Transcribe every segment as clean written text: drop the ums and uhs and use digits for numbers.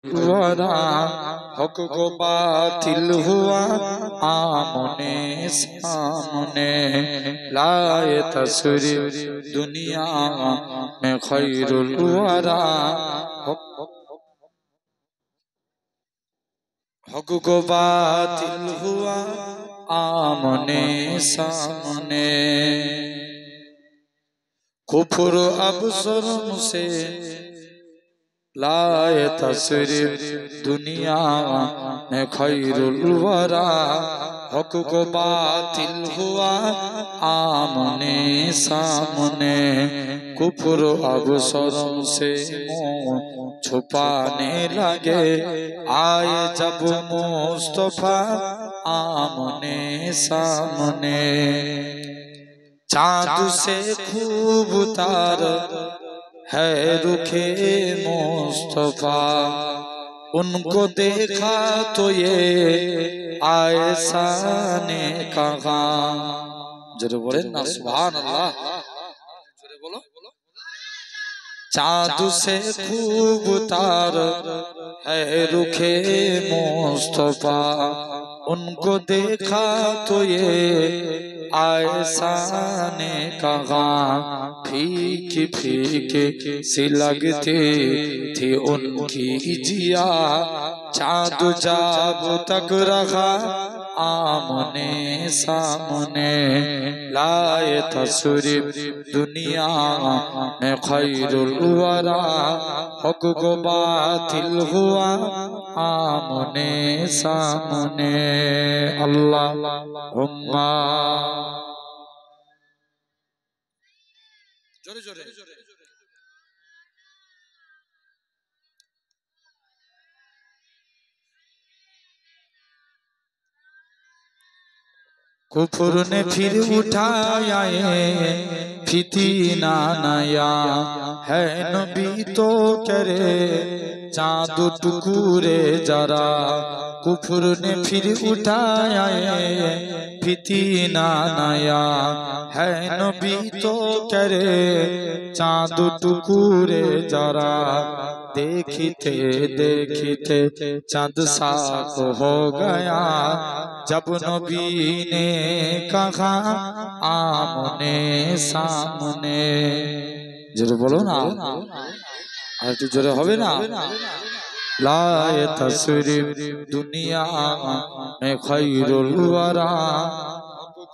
वरा हक को बातिल हुआ आमने सामने लाए तस्वीर दुनिया में खैरुल वरा हक को बातिल हुआ आमने सामने कुफर अब शर्म से लाए तस्वीर दुनिया में खैरुल वरा हक को बातिल हुआ आमने सामने कुफर अब शर्म से मुंह छुपाने लगे आए जब मुस्तफा आमने सामने चाँद से खूब तार है रुखे मुस्तफा उनको देखा तो ये आयशा ने कहा जरूर बोले ना सुभान अल्लाह जरूर बोलो चाँद से खूब तार है रुखे मुस्तफा उनको देखा तो ये आयशा ने कहा फीकी फीकी सी लगती थी उनकी जिया चाँद जब तक रखा आमने सामने लाए तस्वीर दुनिया में खैरुल वरा हक को बातिल हुआ आमने सामने अल्लाहुम्मा जोरे जोरे कुफर ने फिर उठाया फितना नया है नबी तो करे चाँद टुकुरे जरा कुफर ने फिर उठाया फितना नया है नबी तो करे चाँद टुकुरे जरा देखते देखते चाँद साफ हो गया जब नबी ने कहा आमने सामने जरूर बोलो ना আর তো জোরে হবে না लाए तस्वीर दुनिया में खैरुल वरा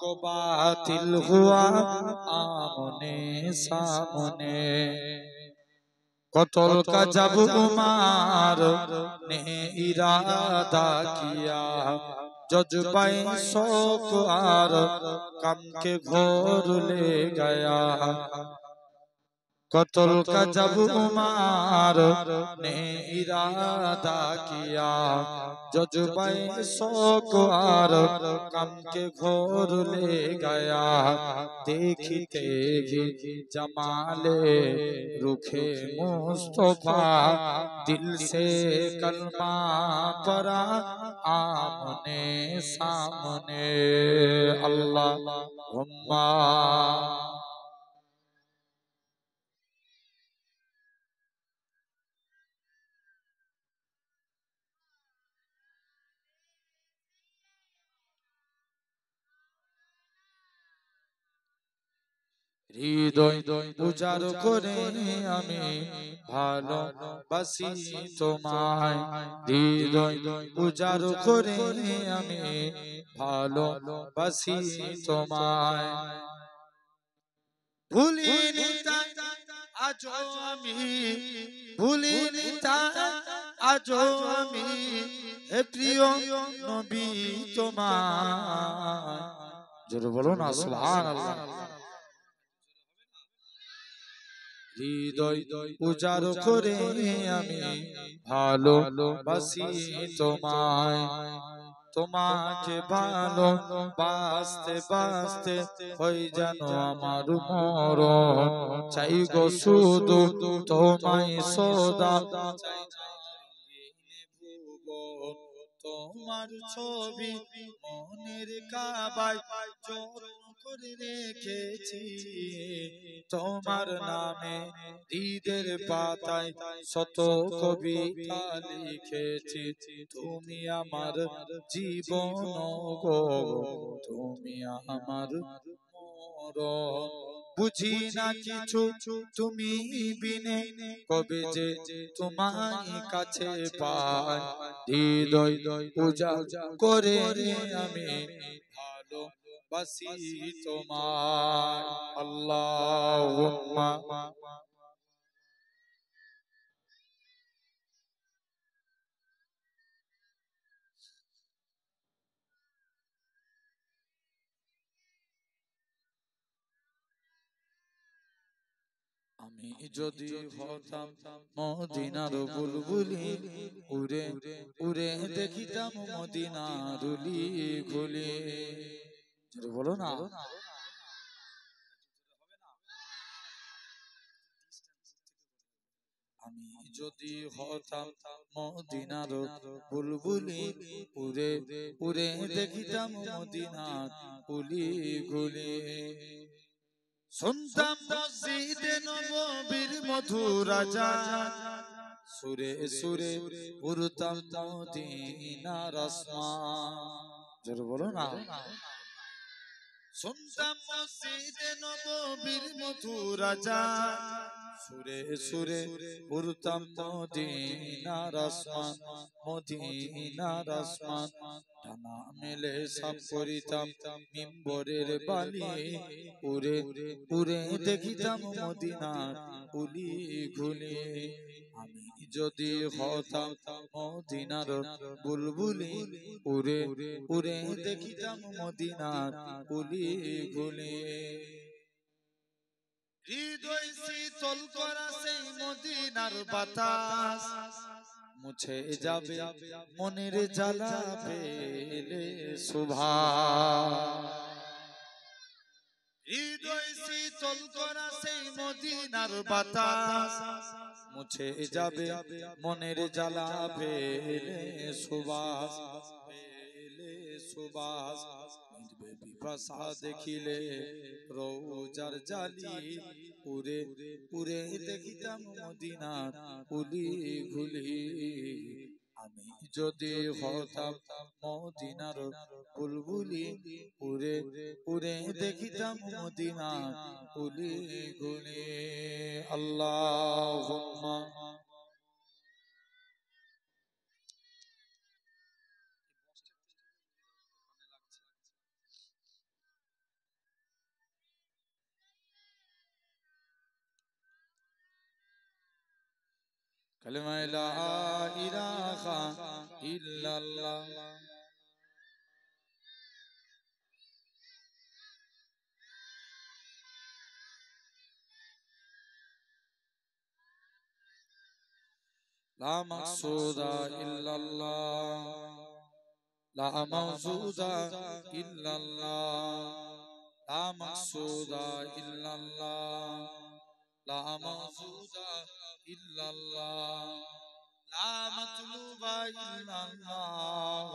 को बातिल हुआ आमने सामने कत्ल का जब उमर ने इरादा किया जज्बाए शौक आर कम के घोर ले गया कत्ल का जब उमर ने इरादा किया जज्बाए शौक आर कम के घोर ले गया देखते ही जमाले रुखे मुस्तफा दिल से कलमा परा आमने सामने अल्लाहुम्मा হৃদয় উজাড় করে আমি ভালোবাসি তোমায় হৃদয় উজাড় করে আমি ভালোবাসি তোমায় ভুলিনি আজও আমি ভুলিনি আজও আমি হে প্রিয় নবী তোমায় জোরে বলো না সুবহানাল্লাহ হৃদয় উজাড় করে আমি ভালোবাসি তোমায় তোমাকে ভালোবাসতে বাসতে হই যেন আমার মরণ চাই গো শুধু তোমায় সদা তোমার ছবি মনের কাবায় করে রেখেছি তোমার নামে ঈদের পাতায় শত কবিতা লিখেছি তুমি আমার জীবন গো তুমি আমার মরণ বুঝি না কিছু তুমি বিনে কবে যে তোমায় কাছে পাই হৃদয় উজাড় করে আমি ভালোবাসি তোমায় আল্লাহুম্মা আমি যদি হতাম মদিনার বুলবুলি উড়ে উড়ে দেখিতাম মদিনার উলি খুলে বলো না আমি যদি হতাম মদিনার বুলবুলি উড়ে উড়ে দেখিতাম মদিনার উলি খুলে শুনতাম মসজিদে নববীর মধুর আজান সুরে সুরে উড়তাম মদিনার আসমান জোরে বলো না শুনতাম মসজিদে নববীর মধুর আজান সুরে সুরে উড়তাম মদিনার আসমান মদিনার আসমান ডানা মেলে সাফ করিতাম মিম্বরের বালি উড়ে উড়ে দেখিতাম মদিনার উলি ঘুলি আমি যদি হতাম মদিনার বুলবুলি উড়ে উড়ে দেখিতাম মদিনার উলি ঘুলি হৃদয় শীতল করা সেই মদিনার বাতাস মুছে যাবে মনের জ্বালা পেলে শোভা হৃদয় শীতল করা সেই মদিনার বাতাস মুছে যাবে মনের জ্বালা পেলে সুবাস পেলে সুবাস মিটবে পিপাসা দেখিলে রোজার জালি উড়ে উড়ে দেখিতাম মদিনার উলি ঘুলি আমি যদি হতাম মদিনার বুলবুলি উড়ে উড়ে দেখিতাম মদিনার উলি ঘুলি আল্লাহুম্মা কালেমা লা ইলাহা ইল্লাল্লাহ লা মাকসুদা ইল্লাল্লাহ লা মাওজুদা ইল্লাল্লাহ লা মাকসুদা ইল্লাল্লাহ লা মাওজুদা ইল্লাল্লাহ লা মাতলুবা ইল্লাল্লাহ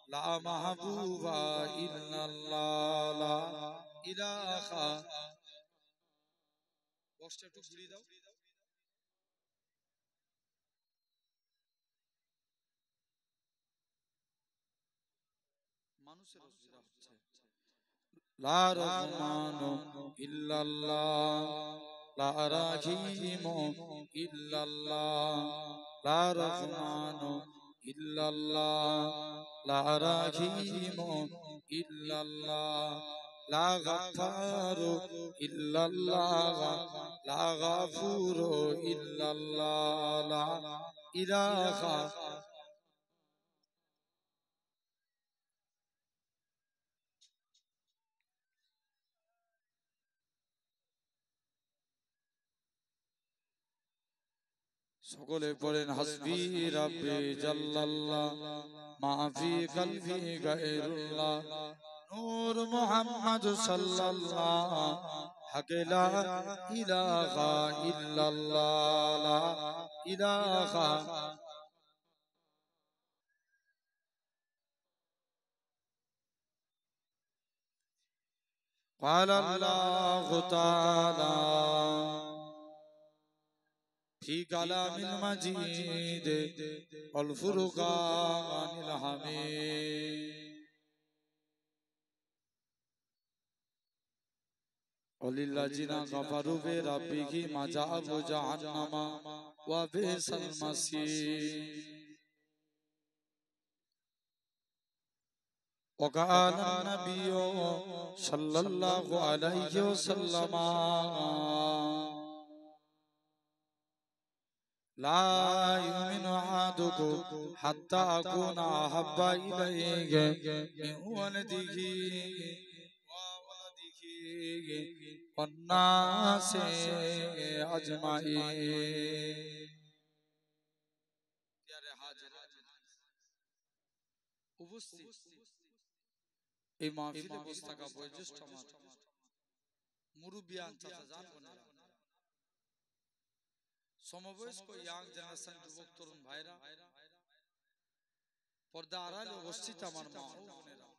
লা মাহবুবা ইল্লাল্লাহ লা ইলাহা বক্সটা একটু ঘুরিয়ে দাও মানুষের অসুবিধা হচ্ছে লা রহমানু ইল্লাল্লাহ লা রাহিমু ইল্লাল্লাহ লা রহমানু ইল্লাল্লাহ লা রাহিমু ইল্লাল্লাহ লা গাফফারু ইল্লাল্লাহ লা গাফুরু ইল্লাল্লাহ লা ইলাহা সকলে পড়েন হাসবি রাব্বি জাল্লাল্লাহ মাফি কলবি গায়রুল্লাহ নূর মুহাম্মদ সাল্লাল্লাহ হক লা ইলাহা ইল্লাল্লাহ লা ইলাহা قال الله تعالى في كلام المجيد والفرقان الحميد وللذين كفروا بربهم عذاب جهنم وبئس المصير وقال النبي صلى الله عليه وسلم لا يؤمن أحدكم حتى أكون أحب إليه من ولده وولده والناس أجمعين এই মাহফিলে বসে থাকা বয়োজ্যেষ্ঠ মুরুব্বিয়ান চাচাজান বোনেরা, সমবয়স্ক ইয়াং জেনারেশন যুবক তরুণ ভাইরা, পর্দা আড়ালে উপস্থিত আমার মা ও বোনেরা,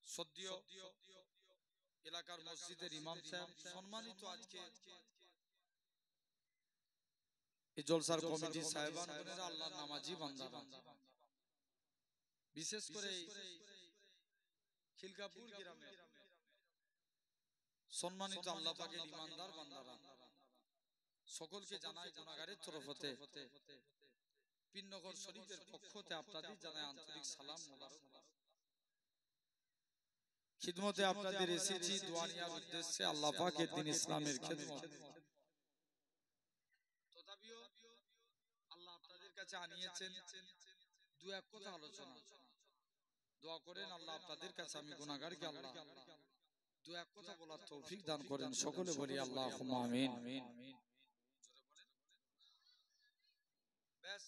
সদ্য এলাকার মসজিদের ইমাম সাহেব, সম্মানিত আজকে এই জলসার কমিটি সাহেবান বোনেরা, আল্লাহর নামাজি বান্দারা, বিশেষ করে খিলকাপুর গ্রামে সম্মানিত আল্লাহ পাকের ইমানদার বান্দারা, সকলকে জানাই গুনাহগারের তরফ হতে পীরনগর শরীফের পক্ষ হতে আপনাদের জানাই আন্তরিক সালাম মোবারক। খিদমতে আপনাদের এসেছি দোয়ানিয়ার উদ্দেশ্যে, আল্লাহ পাকের দ্বীন ইসলামের খিদমত। তথাপিও আল্লাহ আপনাদের কাছে আনিয়েছেন দু এক কথা আলোচনা। দোয়া করেন আল্লাহ আপনাদের কাছে আমি গুনাহগারকে আল্লাহ দু এক কথা বলার তৌফিক দান করেন। সকলে বলি আল্লাহুম্মা আমিন। ব্যাস,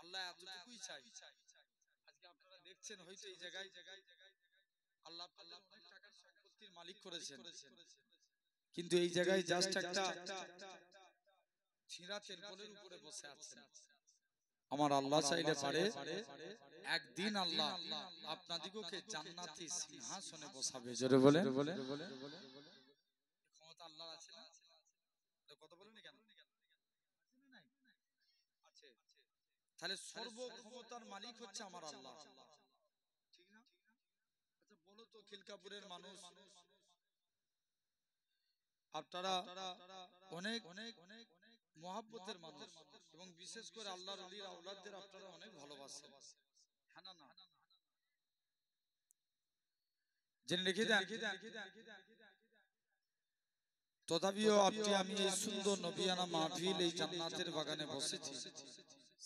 আল্লাহ এতটুকুই চাই। আজকে আপনারা দেখছেন হয়তো এই জায়গায় আল্লাহ আপনাদের অনেক টাকার সম্পত্তির মালিক করেছেন, কিন্তু এই জায়গায় জাস্ট একটা ছিঁড়া তেরপলের উপরে বসে আছেন। আমার আল্লাহ চাইলে পারে একদিন আল্লাহ আপনাদিগকে জান্নাতি সিংহাসনে বসাবে। জোরে বলেন, ক্ষমতা আল্লাহর আছে না? কথা বলেন কেন? আছে। তাহলে সর্বক্ষমতার মালিক হচ্ছে আমার আল্লাহ, ঠিক না? আচ্ছা বলো তো খিলকাপুরের মানুষ, আপনারা অনেক মহব্বতের মানুষ এবং বিশেষ করে আল্লাহর ওলির আওলাদদের আপনারা অনেক ভালোবাসেন, হ্যাঁ না? না জেনে রেখে দেন। তথাপিও আপনি আমি এই সুন্দর নবিয়ানা মাহফিল, এই জান্নাতের বাগানে বসেছি।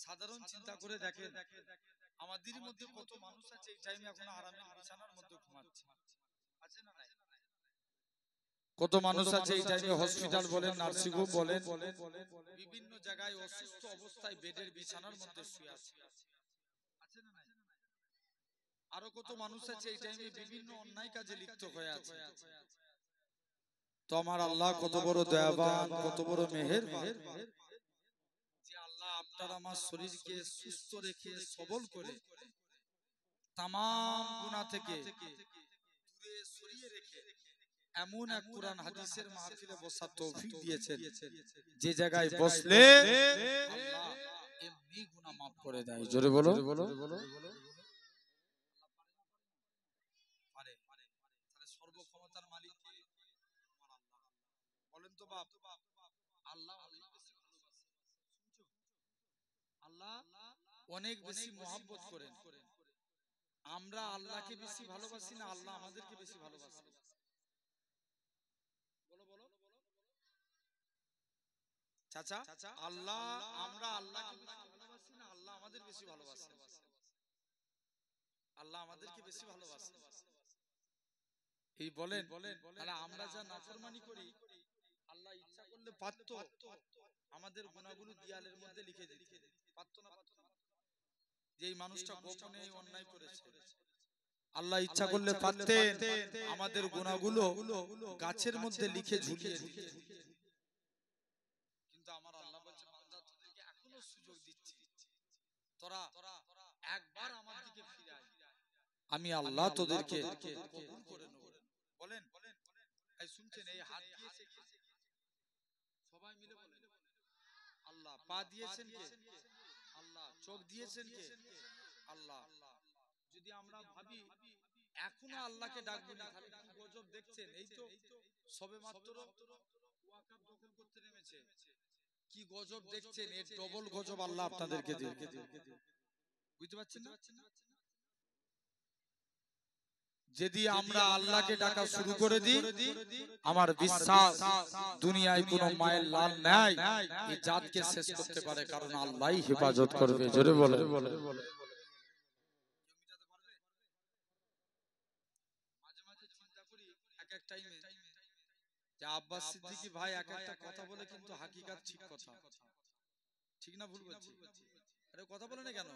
সাধারণ চিন্তা করে দেখেন আমাদের মধ্যে কত মানুষ আছে এই টাইমে এখনো আরামের বিছানার মধ্যে ঘুমাচ্ছে, আছে না? নাই? কত মানুষ আছে এই টাইমে হসপিটাল বলেন, নার্সিং হোম বলেন, বিভিন্ন জায়গায় অসুস্থ অবস্থায় বেডের বিছানার মধ্যে শুয়ে আছে, আছে না? নাই? আরো কত মানুষ আছে এই টাইমে বিভিন্ন অন্যায় কাজে লিপ্ত হয়ে আছে। তো আমার আল্লাহ কত বড় দয়াবান, কত বড় মেহেরবান যে আল্লাহ আপনার আমার শরীরকে সুস্থ রেখে সবল করে তামাম গুনাহ থেকে দূরে সরিয়ে রেখে এমন এক কোরআন হাদিসের মাহফিলে বসার তৌফিক দিয়েছেন যে জায়গায় বসলে আল্লাহ এমনি গুনাহ maaf করে দেয়। জোরে বলো। পারে। তাহলে সর্বক্ষমতার মালিক কে? আমার আল্লাহ। বলেন তো বাপ, আল্লাহ অনেক বেশি ভালোবাসেন। শুনছো? আল্লাহ অনেক বেশি মহব্বত করেন। আমরা আল্লাহকে বেশি ভালোবাসি না আল্লাহ আমাদেরকে বেশি ভালোবাসে? বলো। চাচা, আল্লাহ, আমরা আল্লাহকে বেশি ভালোবাসি না আল্লাহ আমাদের বেশি ভালোবাসে? আল্লাহ আমাদেরকে বেশি ভালোবাসে। এই বলেন, তাহলে আমরা যা নাফরমানি করি আল্লাহ ইচ্ছা করলে পারতো আমাদের গুনাহগুলো দেয়ালের মধ্যে লিখে দিতে, পারতো না? যে এই মানুষটা গোপনে এই অন্যায় করেছে, আল্লাহ ইচ্ছা করলে পারতেন আমাদের গুনাহগুলো গাছের মধ্যে লিখে ঝুলিয়ে দিতে। কিন্তু আমার আল্লাহ বলছে বান্দা তোদেরকে এখনো সুযোগ দিচ্ছি, তোরা একবার আমার দিকে ফিরে আয়, আমি আল্লাহ তোদেরকে কবুল করে নেব। শুনছেন এই হাত দিয়েছে কে? সবাই মিলে বলেন আল্লাহ। পা দিয়েছেন কে? আল্লাহ। চোখ দিয়েছেন কে? আল্লাহ। যদি আমরা ভাবি এখনো আল্লাহকে ডাকবো না, তাহলে কি গজব দেখছেন? এই তো সবে মাত্র ওয়াকাব দখল করতে নেমেছে, কি গজব দেখছেন? এর ডবল গজব আল্লাহ আপনাদেরকে দিবে। বুঝতে পারছেন না? যদি আমরা আল্লাহকে ডাকা শুরু করে দিই, আমার বিশ্বাস দুনিয়ায় কোনো মায়ের লাল নাই এই জাতকে শেষ করতে পারে, কারণ আল্লাহই হেফাজত করবে। জোরে বলে। মাঝে মাঝে চিন্তা করি এক এক টাইমে যে আব্বাস সিদ্দিকী ভাই এক একটা কথা বলে, কিন্তু হাকিকাত ঠিক কথা। ঠিক না ভুল বলছি? আরে কথা বলে না কেন?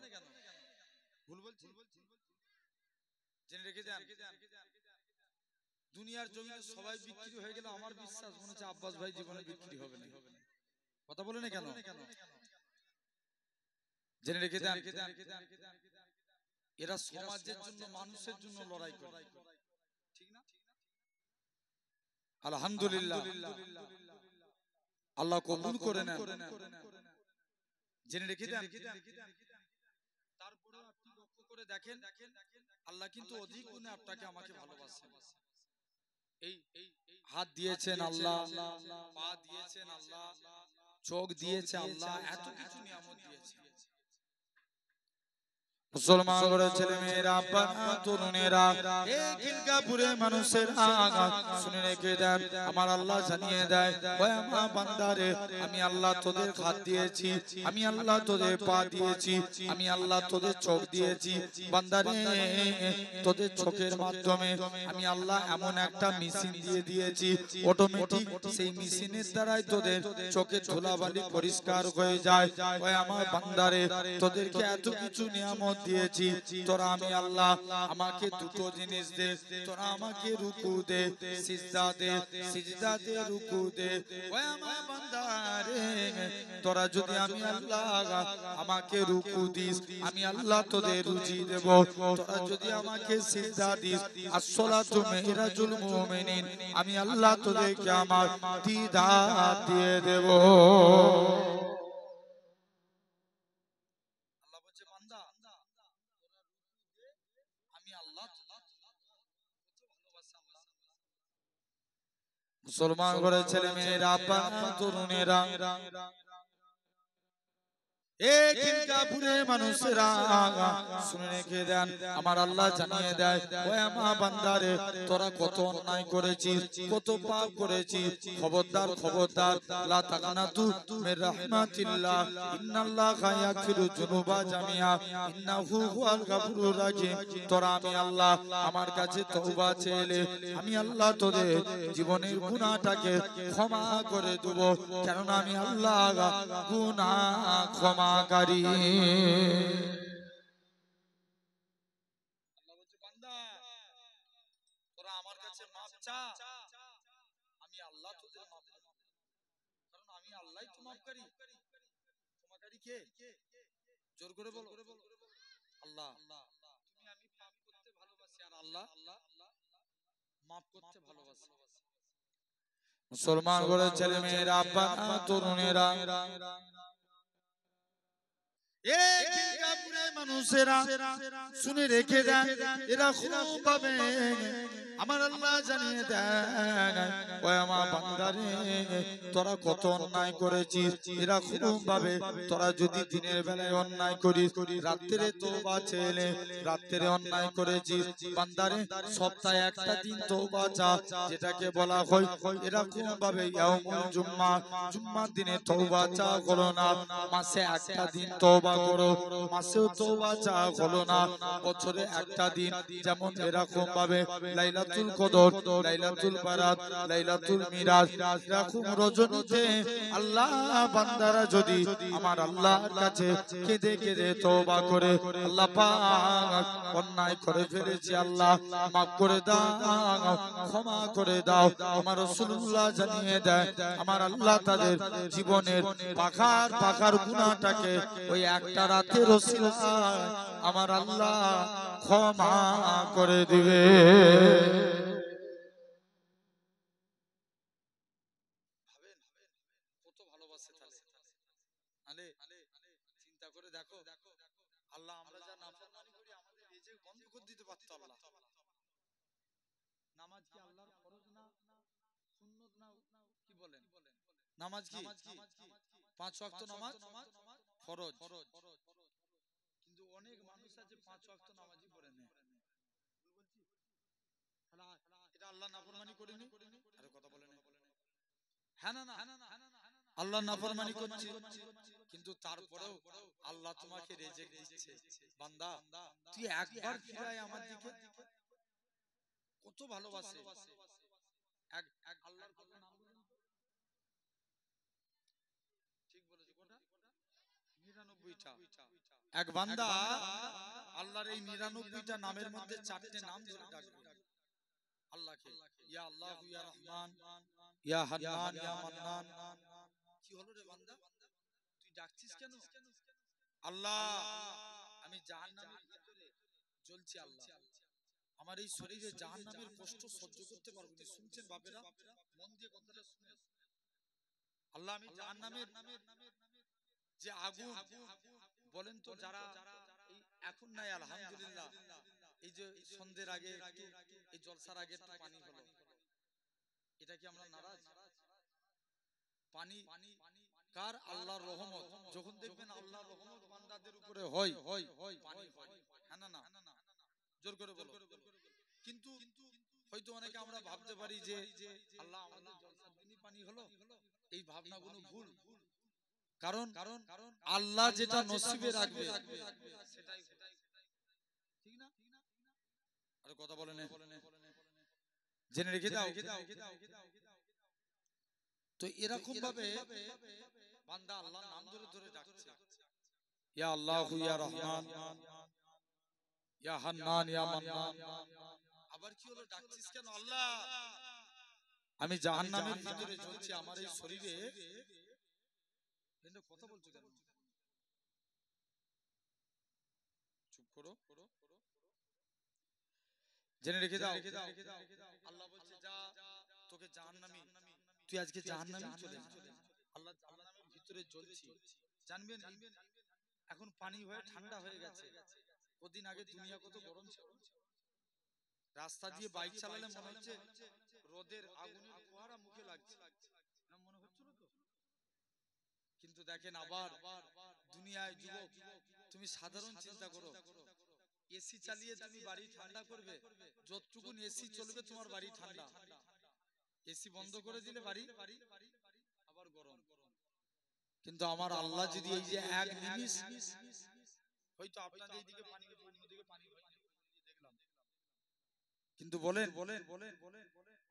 ভুল বলছি? জেনে রেখে দেন, দুনিয়ার জমিনে সবাই বিক্রি হয়ে গেল, আমার বিশ্বাস মনে হচ্ছে আব্বাস ভাই জীবনে বিক্রি হবে না। কথা বলে না কেন? জেনে রেখে দেন, এরা সমাজের জন্য, মানুষের জন্য লড়াই করে। ঠিক না? আলহামদুলিল্লাহ, আল্লাহ কবুল করে নেন। জেনে রেখে দেন, তারপরে আপনি লক্ষ্য করে দেখেন আল্লাহ কিন্তু অধিক গুণে আপনাকে আমাকে ভালোবাসেন। এই হাত দিয়েছেন আল্লাহ, পা দিয়েছেন আল্লাহ, চোখ দিয়েছে আল্লাহ, এত কিছু নিয়ামত দিয়েছে। মুসলমান ঘরের ছেলে মেয়েরা, তরুণেরা, এই খিলগাপুরে মানুষের শুনে রেখে দেন, আমার আল্লাহ জানিয়ে দেয়, ওই আমার বান্দারে, আমি আল্লাহ তোদের হাত দিয়েছি, আমি আল্লাহ তোদের পা দিয়েছি, আমি আল্লাহ তোদের চোখ দিয়েছি। বান্দারে, তোদের চোখের মাধ্যমে আমি আল্লাহ এমন একটা মেশিন দিয়ে দিয়েছি, অটোমেটিক সেই মেশিনের দ্বারাই তোদের চোখের ধুলাবালি পরিষ্কার হয়ে যায়। ওই আমার বান্দারে, তোদেরকে এত কিছু নিয়ামত দিয়েছি, তোরা আমি আল্লাহ আমাকে দুটো জিনিস দে, তোরা আমাকে রুকু দে, সিজদা দে, সিজদা দে, রুকু দে। ওই আমার বান্দারে, তোরা যদি আমি আল্লাহ আমাকে রুকু দিস, আমি আল্লাহ তোদের রুজি দেব। তোরা যদি আমাকে সিজদা দিস, আসসালাতু মিরাজুল মুমিনিন, আমি আল্লাহ তোদেরকে আমার দিদার দিয়ে দেব। মুসলমান ঘরের ছেলে মেয়েরা, তরুণেরা, মানুষেরা শুনে রেখে দেন, আমার আল্লাহ জানিয়ে দেয়, ওই আমার বান্দারে, তোরা কত অন্যায় করেছিস, কত পাপ করেছিস, খবরদার খবরদার, লা তাকানাতু মির রাহমাতিল্লাহ, ইন্নাল্লাহা ইয়াগফিরু যুনুবা জামিআ, ইন্নাহু হুয়াল গাফুরুর রাহিম। তোরা আমি আল্লাহ আমার কাছে তওবা চেয়ে, আমি আল্লাহ তোদের জীবনের গুনাহটাকে ক্ষমা করে দেব, কেননা আমি আল্লাহ গুনাহ ক্ষমা কারি। আল্লাহ বলছে, বান্দা তোরা আমার কাছে মাপ চা, আমি আল্লাহ তোদের মাপ করব, কারণ আমি আল্লাহই তো মাপকারী। ক্ষমাকারী কে? জোর করে বলো, আল্লাহ। তুমি আমি পাপ করতে ভালোবাসি, আর আল্লাহ মাপ করতে ভালোবাসি। মুসলমান ঘরের ছেলে মেয়েরা, তরুণেরা, মানুষেরা শুনে রেখে দেন, এরা খুব ভাবে আমার আল্লাহ জানিয়ে দেন, ওই আমার বান্দারে, তোরা কত অন্যায় করেছিস। এরা খুব ভাবে তোরা যদি দিনের বেলায় অন্যায় করিস, রাত্রে তওবা চেয়ে, রাত্রে অন্যায় করেছিস, বান্দারে সপ্তাহে একটা দিন তওবা চা, যেটাকে বলা হয়, এরকম ভাবে ইয়াউমুল জুম্মা, জুম্মার দিনে তওবা চা করো না, মাসে একটা দিন তওবা করো, মাসেও তওবা চা হলো না, বছরে একটা দিন, যেমন এরকম ভাবে লাইলাতুল কদর, লাইলাতুল বারাত, লাইলাতুল মিরাজ, এরকম রজনীতে আল্লাহ বান্দারা যদি আমার আল্লাহর কাছে কেঁদে কেঁদে তওবা করে, আল্লাহ পাক অন্যায় করে ফেলেছি আল্লাহ মাফ করে দাও, ক্ষমা করে দাও, আমার রাসূলুল্লাহ জানিয়ে দেয়, আমার আল্লাহ তাদের জীবনের পাখার পাখার গুনাহটাকে ওই একটা রাতের ওসিলায় আমার আল্লাহ ক্ষমা করে দিবে। করে দিতে পারতো আল্লাহ। নামাজ কি আল্লাহর ফরজ না সুন্নত না কি বলেন? নামাজ কি 5 ওয়াক্ত নামাজ ফরজ। কিন্তু অনেক মানুষ আছে 5 ওয়াক্ত নামাজই পড়ে না। এটা আল্লাহ নাফরমানি করেনি? আরে কথা বলেন। হ্যাঁ না না, আল্লাহ নাফরমানি করছে, কিন্তু তারপরেও আল্লাহ তোমাকে রেজেক্ট দিচ্ছে। বান্দা তুই একবার ফিরে আয় আমার দিকে, কত ভালোবাসে। এক এক আল্লাহর কথা নাম বলুন তো। ঠিক বলেছো, কটা? 99টা। এক বান্দা আল্লাহর এই 99টা নামের মধ্যে 4টে নাম ধরে ডাকবে আল্লাহকে। ইয়া আল্লাহ, ইয়া রহমান, ইয়া হান্নান, ইয়া মান্নান। কি হলো রে বান্দা, তুই ডাকছিস কেন? আল্লাহ, আমি জাহান্নামের ভিতরে জ্বলছি। আল্লাহ, আমার এই শরীরে জাহান্নামের কষ্ট সহ্য করতে পারবো না। শুনছেন বাপেরা, মন দিয়ে কথাটা শুনেন। আল্লাহ, আমি জাহান্নামের যে আগুন, বলেন তো যারা এই এখন নাই আলহামদুলিল্লাহ, এই যে সন্ধ্যের আগে একটু, এই জলসার আগে একটু পানি হলো, এটা কি আমরা নারাজ? পানি কার? আল্লাহর রহমত। যখন দেখবেন আল্লাহর রহমত বান্দাদের উপরে হয় পানি হয়। হ্যাঁ না না, জোর করে বলো। কিন্তু হয়তো অনেকে আমরা ভাবতে পারি যে আল্লাহ আমাদের জলসার দিনই পানি হলো, এই ভাবনাগুলো ভুল। কারণ আল্লাহ যেটা নসিবে রাখবে সেটাই ঠিক না? আরে কথা বলেন, জেনে রেখে দাও। তো এরকম ভাবে বান্দা আল্লাহর নাম ধরে ধরে ডাকছে, ইয়া আল্লাহ, ইয়া রহমান, ইয়া হান্নান, ইয়া মান্নান। আবার কি হলো, ডাকছিস কেন? আল্লাহ, আমি জাহান্নামের ভিতরে জ্বলছি, আমার এই শরীরে। কিন্তু কথা বলছো কেন? চুপ করো, জেনে রেখে দাও। আল্লাহ বলছে, যা, তোকে জাহান্নামী, তুই আজকে জাহান্নামে চলে যা। আল্লাহ জাহান্নামের ভিতরে জ্বলছি, জানবেন এখন পানি হয়ে ঠান্ডা হয়ে গেছে। কদিন আগে দুনিয়া কত গরম ছিল, রাস্তা দিয়ে বাইক চালালে মনে হচ্ছে রোদের আগুনের ফোয়ারা মুখে লাগছে, মনে হচ্ছিল তো। কিন্তু দেখেন আবার দুনিয়ায় যুবক, তুমি সাধারণ চিন্তা করো, এসি চালিয়ে তুমি বাড়ি ঠান্ডা করবে, যতটুকুন এসি চলবে তোমার বাড়ি ঠান্ডা। এসি বন্ধ করে দিলে বাড়ি আবার গরম। কিন্তু আমার আল্লাহ যদি এই যে এক নিমিষ, হয়তো আপনাদের এইদিকে পানি হচ্ছে, অন্যদিকে পানি হয়নি, দেখলাম, কিন্তু বলেন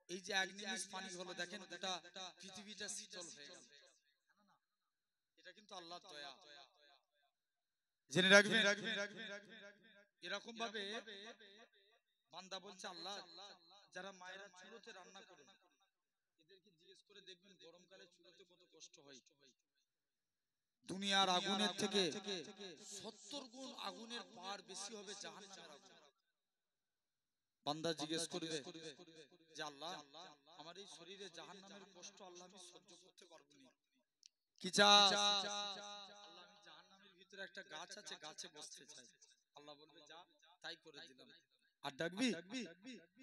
এই যে এক নিমিষ পানি হলো, দেখেন গোটা পৃথিবীটা শীতল হয়ে গেল। এটা কিন্তু আল্লাহর দয়া, জেনে রাখবেন। এরকম ভাবে বান্দা বলছে, আল্লাহ, যারা মায়েরা চুলোতে রান্না করে, এদেরকে জিজ্ঞেস করে দেখবেন গরমকালে চুলোতে কত কষ্ট হয়। দুনিয়ার আগুনের থেকে 70 গুণ আগুনের পার বেশি হবে জাহান্নামের আগুন। বান্দা জিজ্ঞেস করবে যে আল্লাহ, আমার এই শরীরে জাহান্নামের কষ্ট আল্লাহ আমি সহ্য করতে পারবো না, কি চাস? আল্লাহ, আমি জাহান্নামের ভিতরে একটা গাছ আছে, গাছে বসতে চাই। আল্লাহ বলবে, যা, তাই করে দিলাম। আর ডাকবি?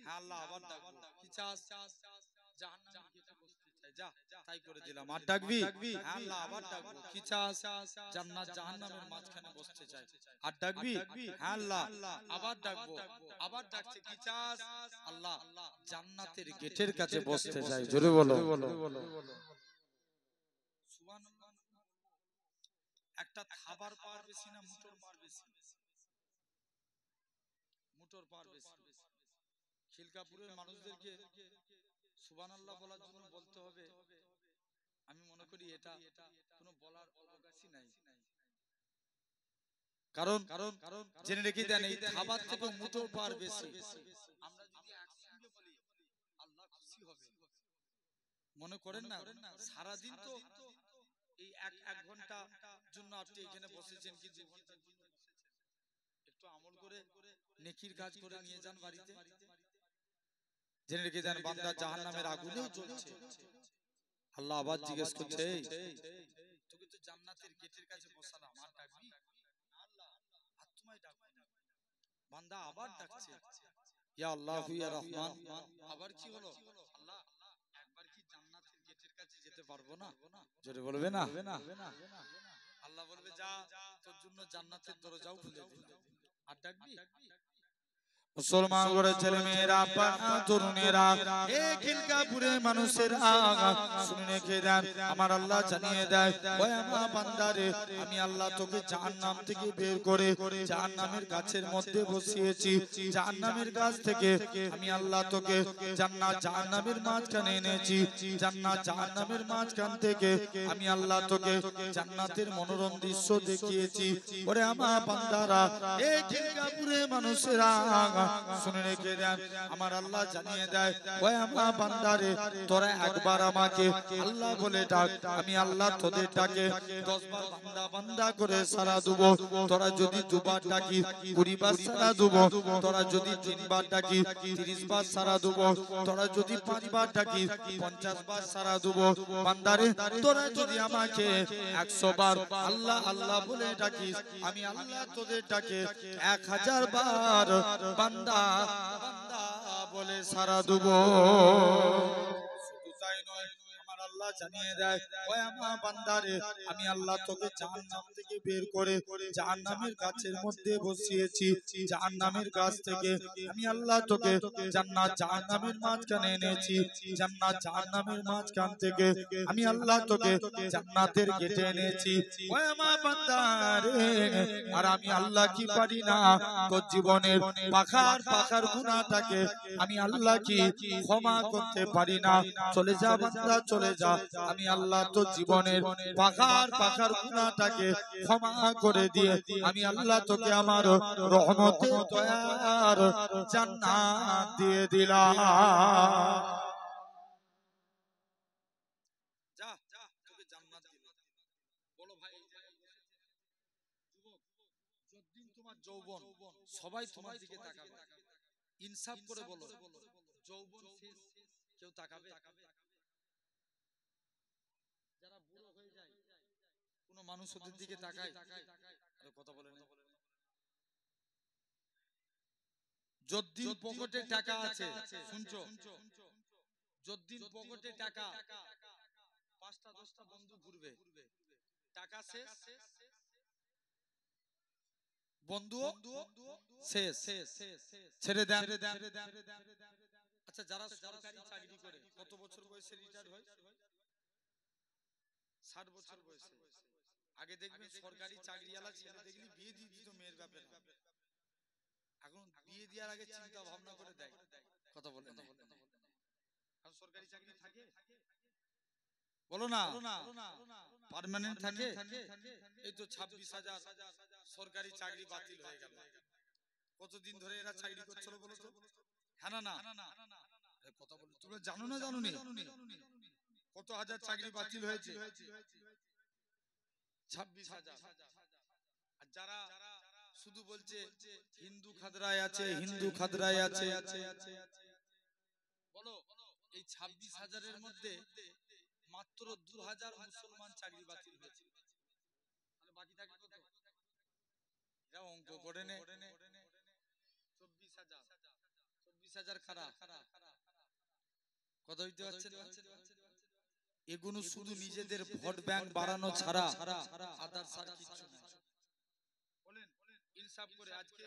হ্যাঁ আল্লাহ, আবার ডাকবো, কি চাস? জাহান্নামের গেটে বসতে চাই, যা, তাই করে দিলাম। আর ডাকবি? হ্যাঁ আল্লাহ, আবার ডাকবো, কি চাস? জান্নাত জাহান্নামের মাঝখানে বসতে চাই। আর ডাকবি? হ্যাঁ আল্লাহ, আবার ডাকবো, আবার ডাকছে, কি চাস? আল্লাহ, জান্নাতের গেটের কাছে বসতে চাই। জোরে বলো। সুবহানাল্লাহ। একটা খাবার পার বেশি না মুঠোর পার বেশি? মুঠোর পার বেশি। খিলকাপুরের মানুষদেরকে সুবহানাল্লাহ বলার জন্য বলতে হবে, আমি মনে করি এটা কোনো বলার অবকাশই নাই। কারণ জেনে রেখে দেন, এই খাবার থেকে মুঠোর পার বেশি। আমরা যদি একসঙ্গে বলি আল্লাহ খুশি হবে, মনে করেন না? সারাদিন তো এই এক ঘন্টা জন্য আপনি এখানে বসেছেন, কি 2 ঘন্টার জন্য বসেছেন, একটু আমল করে নেকির কাজ করে নিয়ে যান বাড়িতে। জেনে রেখে দেন, বান্দা জাহান্নামের আগুনেও জ্বলছে। আল্লাহ আবার জিজ্ঞেস করছে, তোকে তো জান্নাতের গেটের কাছে বসালাম, আর ডাকবি? আল্লাহ, আর তোমায় ডাকবো না। বান্দা আবার ডাকছে, ইয়া আল্লাহ ইয়া রহমান। আবার কি হলো? আল্লাহ একবার কি জান্নাতের গেটের কাছে যেতে পারবো না? জোরে বলবে না? আল্লাহ বলবে যা, তোর জন্য জান্নাতের দরজাও খুলে দিলাম, আর ডাকবি? মুসলমান করে ছেলে মেয়েরা, তরুণেরা, এই খিলকাপুরে মানুষেরা শুনে রেখে দেন, আমার আল্লাহ জানিয়ে দেয়, ওই আমার বান্দারে, আমি আল্লাহ তোকে জাহান্নাম থেকে বের করে জাহান্নামের গাছের মধ্যে বসিয়েছি। জাহান্নামের গাছ থেকে আমি আল্লাহ তোকে জান্নাত জাহান্নামের মাঝখানে এনেছি। জান্নাত জাহান্নামের মাঝখান থেকে আমি আল্লাহ তোকে জান্নাতের মনোরম দৃশ্য দেখিয়েছি। ওরে আমার বান্দারা, এই খিলকাপুরে মানুষেরা শুনে রেখে দেন, আমার আল্লাহ জানিয়ে দেয়, ওই আমার বান্দারে, তোরা একবার আমাকে আল্লাহ বলে ডাক, আমি আল্লাহ তোদের ডাকে 10 বার বান্দা বান্দা করে সারা দেব। তোরা যদি 2 বার ডাকি 20 বার সারা দেব। তোরা যদি 3 বার ডাকি 30 বার সারা দেব। তোরা যদি 5 বার ডাকি 50 বার সারা দেব। বান্দারে, তোরা যদি আমাকে 100 বার আল্লাহ আল্লাহ বলে ডাকিস, আমি আল্লাহ তোদের ডাকে 1000 বার বান্দা বান্দা বলে সারা দেব। শুধু তাই নয়, আমার আল্লাহ জানিয়ে দেয়, ওই আমার বান্দারে, আমি আল্লাহ তোকে জাহান্নাম থেকে বের করে জাহান্নামের গাছের মধ্যে বসিয়েছি। জাহান্নামের গাছ থেকে আমি আল্লাহ তোকে জান্নাত জাহান্নামের মাঝখানে এনেছি। জান্নাত জাহান্নামের মাঝখান থেকে আমি আল্লাহ তোকে জান্নাতের গেটে এনেছি। ওই আমার বান্দারে, আর আমি আল্লাহ কি পারি না, তোর জীবনের পাখার পাখার গুনাহটাকে আমি আল্লাহ কি ক্ষমা করতে পারি না? চলে যা বান্দা চলে যা, আমি আল্লাহ তোর জীবনের পাখার পাখার গুনাহটাকে ক্ষমা করে দিয়ে আমি আল্লাহ তোকে আমার রহমতের দয়ার জান্নাত দিয়ে দিলাম। যা, তোকে জান্নাত দিলাম। বলো ভাই, যুবক, যতদিন তোমার যৌবন, সবাই তোমার দিকে তাকাবে। ইনসাফ করে বলো, যৌবন শেষ কেউ তাকাবে? যারা বুড়ো হয়ে যায়, কোন মানুষ ওদের দিকে তাকায়? কথা বলে না। যতদিন পকেটে টাকা আছে, শুনছো, যতদিন পকেটে টাকা, 5টা 10টা বন্ধু ঘুরবে, টাকা শেষ, বন্ধু শেষ, ছেড়ে দেন। আচ্ছা, যারা সরকারি চাকরি করে কত বছর বয়সে রিটায়ার হয়? 60 বছর বয়সে। আগে দেখবেন সরকারি চাকরিওয়ালা ছেলে দেখলি বিয়ে দিয়ে দিত মেয়ের ব্যাপারে, এখন বিয়ে দেওয়ার আগে চিন্তা ভাবনা করে দেয়। কথা বলে না, এখন সরকারি চাকরি থাকে? বলো না, পার্মানেন্ট থাকে? এই তো 26,000 সরকারি চাকরি বাতিল হয়ে গেল। কতদিন ধরে এরা চাকরি করছিল বলো তো? হ্যাঁ না না, কথা বলো, তোমরা জানো না জানো নি কত হাজার চাকরি বাতিল হয়েছে? 26,000। আর যারা শুধু বলছে হিন্দু খাদরায় আছে, হিন্দু খাদরায় আছে, বলো এই 26,000-এর মধ্যে মাত্র 2,000 মুসলমান চাকরি বাতিল হয়েছে, তাহলে বাকি থাকে কত? এরা অঙ্ক করে নে। 24,000 কারা? কথা হইতে পারছেন? এগুলো শুধু নিজেদের ভোট ব্যাংক বাড়ানো ছাড়া আদার্স আর কিছু নাই। বলেন ইনসাফ করে, আজকে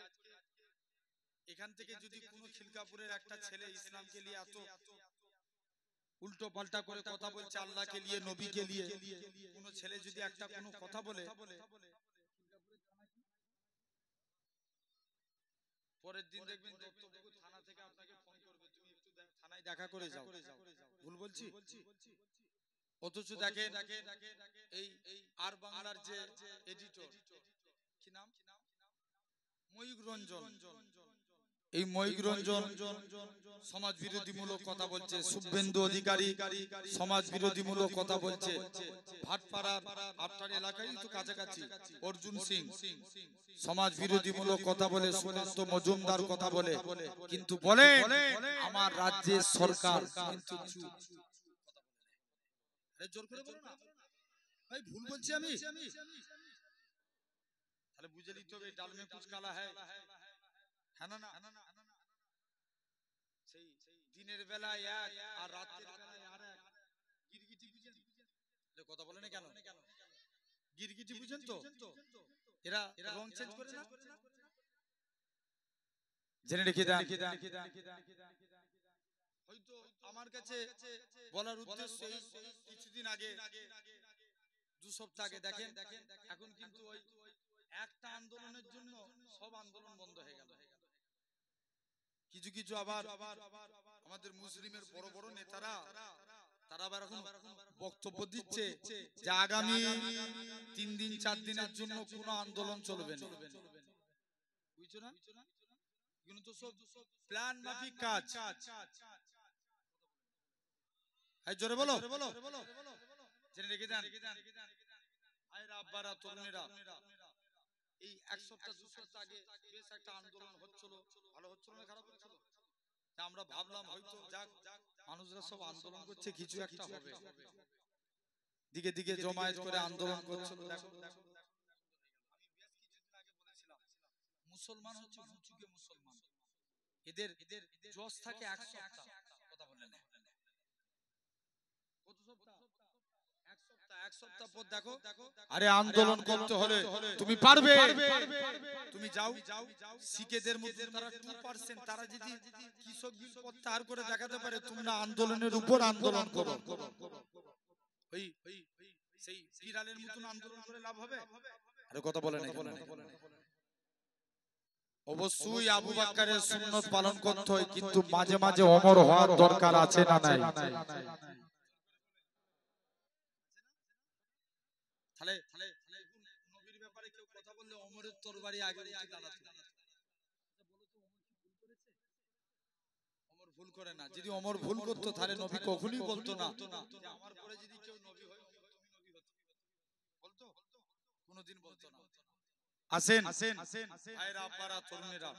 এখান থেকে যদি কোনো খিলকাপুরের একটা ছেলে ইসলামকে নিয়ে এত উল্টো পাল্টা করে কথা বলছে, আল্লাহকে নিয়ে, নবীকে নিয়ে, কোনো ছেলে যদি একটা কোনো কথা বলে, পরের দিন দেখবেন দত্তপুকুর থানা থেকে আপনাকে ফোন করবে, তুমি একটু থানায় দেখা করে যাও। ভুল বলছি? অথচ দেখেন এই আর বাংলার যে এডিটর, কি নাম, ময়ূক রঞ্জন, এই ময়ূক রঞ্জন সমাজ বিরোধী মূলক কথা বলছে। শুভেন্দু অধিকারী সমাজ বিরোধী মূলক কথা বলছে। ভাটপাড়ার আপনার এলাকায় তো কাছাকাছি অর্জুন সিং সমাজ বিরোধী মূলক কথা বলে, সুকান্ত মজুমদার কথা বলে, কিন্তু বলে আমার রাজ্যের সরকার কিন্তু চুপ। জোর করে বলো না ভাই, ভুল বলছি আমি? তাহলে বুঝে নিতে হবে ডাল মে কুছ কালা হ্যায়। হ্যাঁ না, সেই দিনের বেলায় এক আর রাতের বেলায় আর এক। গিরগিটি বুঝেন? কথা বলে না কেন? গিরগিটি বুঝেন তো? এরা রং চেঞ্জ করে না? জেনে রেখে দেন। হয়তো আমার কাছে বলার উদ্দেশ্য কিছুদিন আগে, 2 সপ্তাহ আগে দেখেন এখন কিন্তু ওই একটা আন্দোলনের জন্য সব আন্দোলন বন্ধ হয়ে গেল। কিছু কিছু আবার আমাদের মুসলিমের বড় বড় নেতারা তারা আবার এখন বক্তব্য দিচ্ছে যে আগামী 3 দিন 4 দিনের জন্য কোনো আন্দোলন চলবে না। বুঝছো না? এগুলো তো সব প্ল্যান মাফিক কাজ। এই জোরে বলো, জেনে রেখে দেন ভাইরা, আব্বারা, তরুণেরা। এই 1 সপ্তাহ 2 সপ্তাহ আগে বেশ একটা আন্দোলন হচ্ছিল, ভালো হচ্ছিল না খারাপ হচ্ছিল? আমরা ভাবলাম হয়তো যাক মানুষরা সব আন্দোলন করছে, কিছু একটা হবে। দিকে দিকে জমায়েত করে আন্দোলন করছিল। দেখো আমি বেশ কিছুদিন আগে বলেছিলাম মুসলমান হচ্ছে মুচুকে মুসলমান, এদের জজ থাকে 1 সপ্তাহ। কথা বললেন কত সপ্তাহ? 1 সপ্তাহ পর দেখো আরে আন্দোলন করতে হলে তুমি পারবে, তুমি যাও। শিখেদের মধ্যে তারা 2%, তারা যদি কৃষক বিল প্রত্যাহার করে দেখাতে পারে তোমরা আন্দোলনের উপর আন্দোলন করো, ওই সেই বিড়ালের মতন আন্দোলন করে লাভ হবে? আরে কথা বলে না। অবশ্যই আবু বকরের সুন্নাত পালন করতে হয়, কিন্তু মাঝে মাঝে ওমর হওয়ার দরকার আছে না নাই? তাহলে নবীর ব্যাপারে কেউ কথা বললে ওমরের তরবারি আগে উঠে দাঁড়াতো। ওমর ভুল করে না। যদি ওমর ভুল করতো তাহলে নবী কখনোই বলতো না যে আমার পরে যদি কেউ নবী হয় তুমি নবী হতে। বলতো? কোনোদিন বলতো না। আসেন ভাইরা, আব্বারা, তরুণেরা,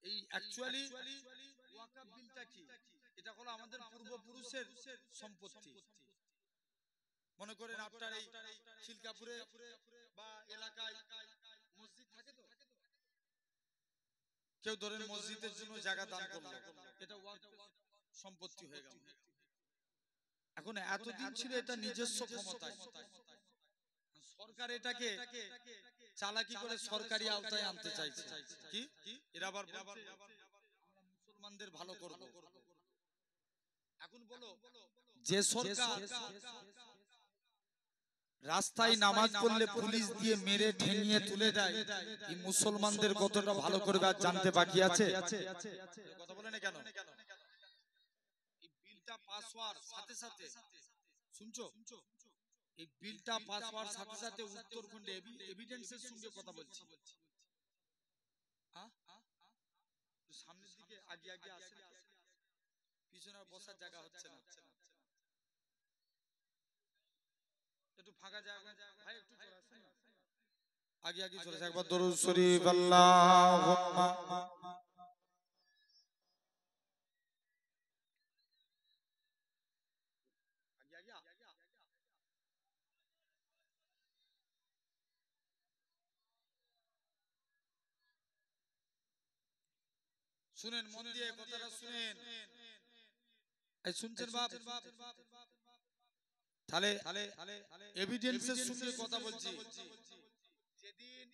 এই অ্যাকচুয়ালি ওয়াকফ বিলটা কি? এটা হলো আমাদের পূর্বপুরুষের সম্পত্তি। মনে করেন আপনার এই খিলকাপুরে বা এলাকায় মসজিদ থাকে, তো কেউ ধরেন মসজিদের জন্য জায়গা দান করলো, এটা ওয়াকফ সম্পত্তি হয়ে গেল। এখন এতদিন ছিল এটা নিজস্ব ক্ষমতায়, সরকার এটাকে চালাকি করে সরকারি আওতায় আনতে চাইছে। কি এরা আবার আমরা মুসলমানদের ভালো করব। এখন বলো যে সরকার রাস্তায় নামাজ পড়লে পুলিশ দিয়ে মেরে ঠেঙিয়ে তুলে দেয়, এই মুসলমানদের কতটা ভালো করবে আর জানতে বাকি আছে? কথা বলে না কেন? এই বিলটা পাস হওয়ার সাথে সাথে, শুনছো, এই বিলটা পাস হওয়ার সাথে সাথে উত্তরখণ্ডে এভিডেন্সের সঙ্গে কথা বলছি, সামনের দিকে আগে আসে, পিছনে বসার জায়গা হচ্ছে না, একটু ফাঁকা জায়গা ভাই, একটু চলে আসুন না, আগে চলে আসে। একবার দরুদ শরীফ আল্লাহুম্মা। শুনেন মন দিয়ে কথাটা শুনেন, এই শুনছেন বাপ? তাহলে এভিডেন্সের সঙ্গে কথা বলছি। যেদিন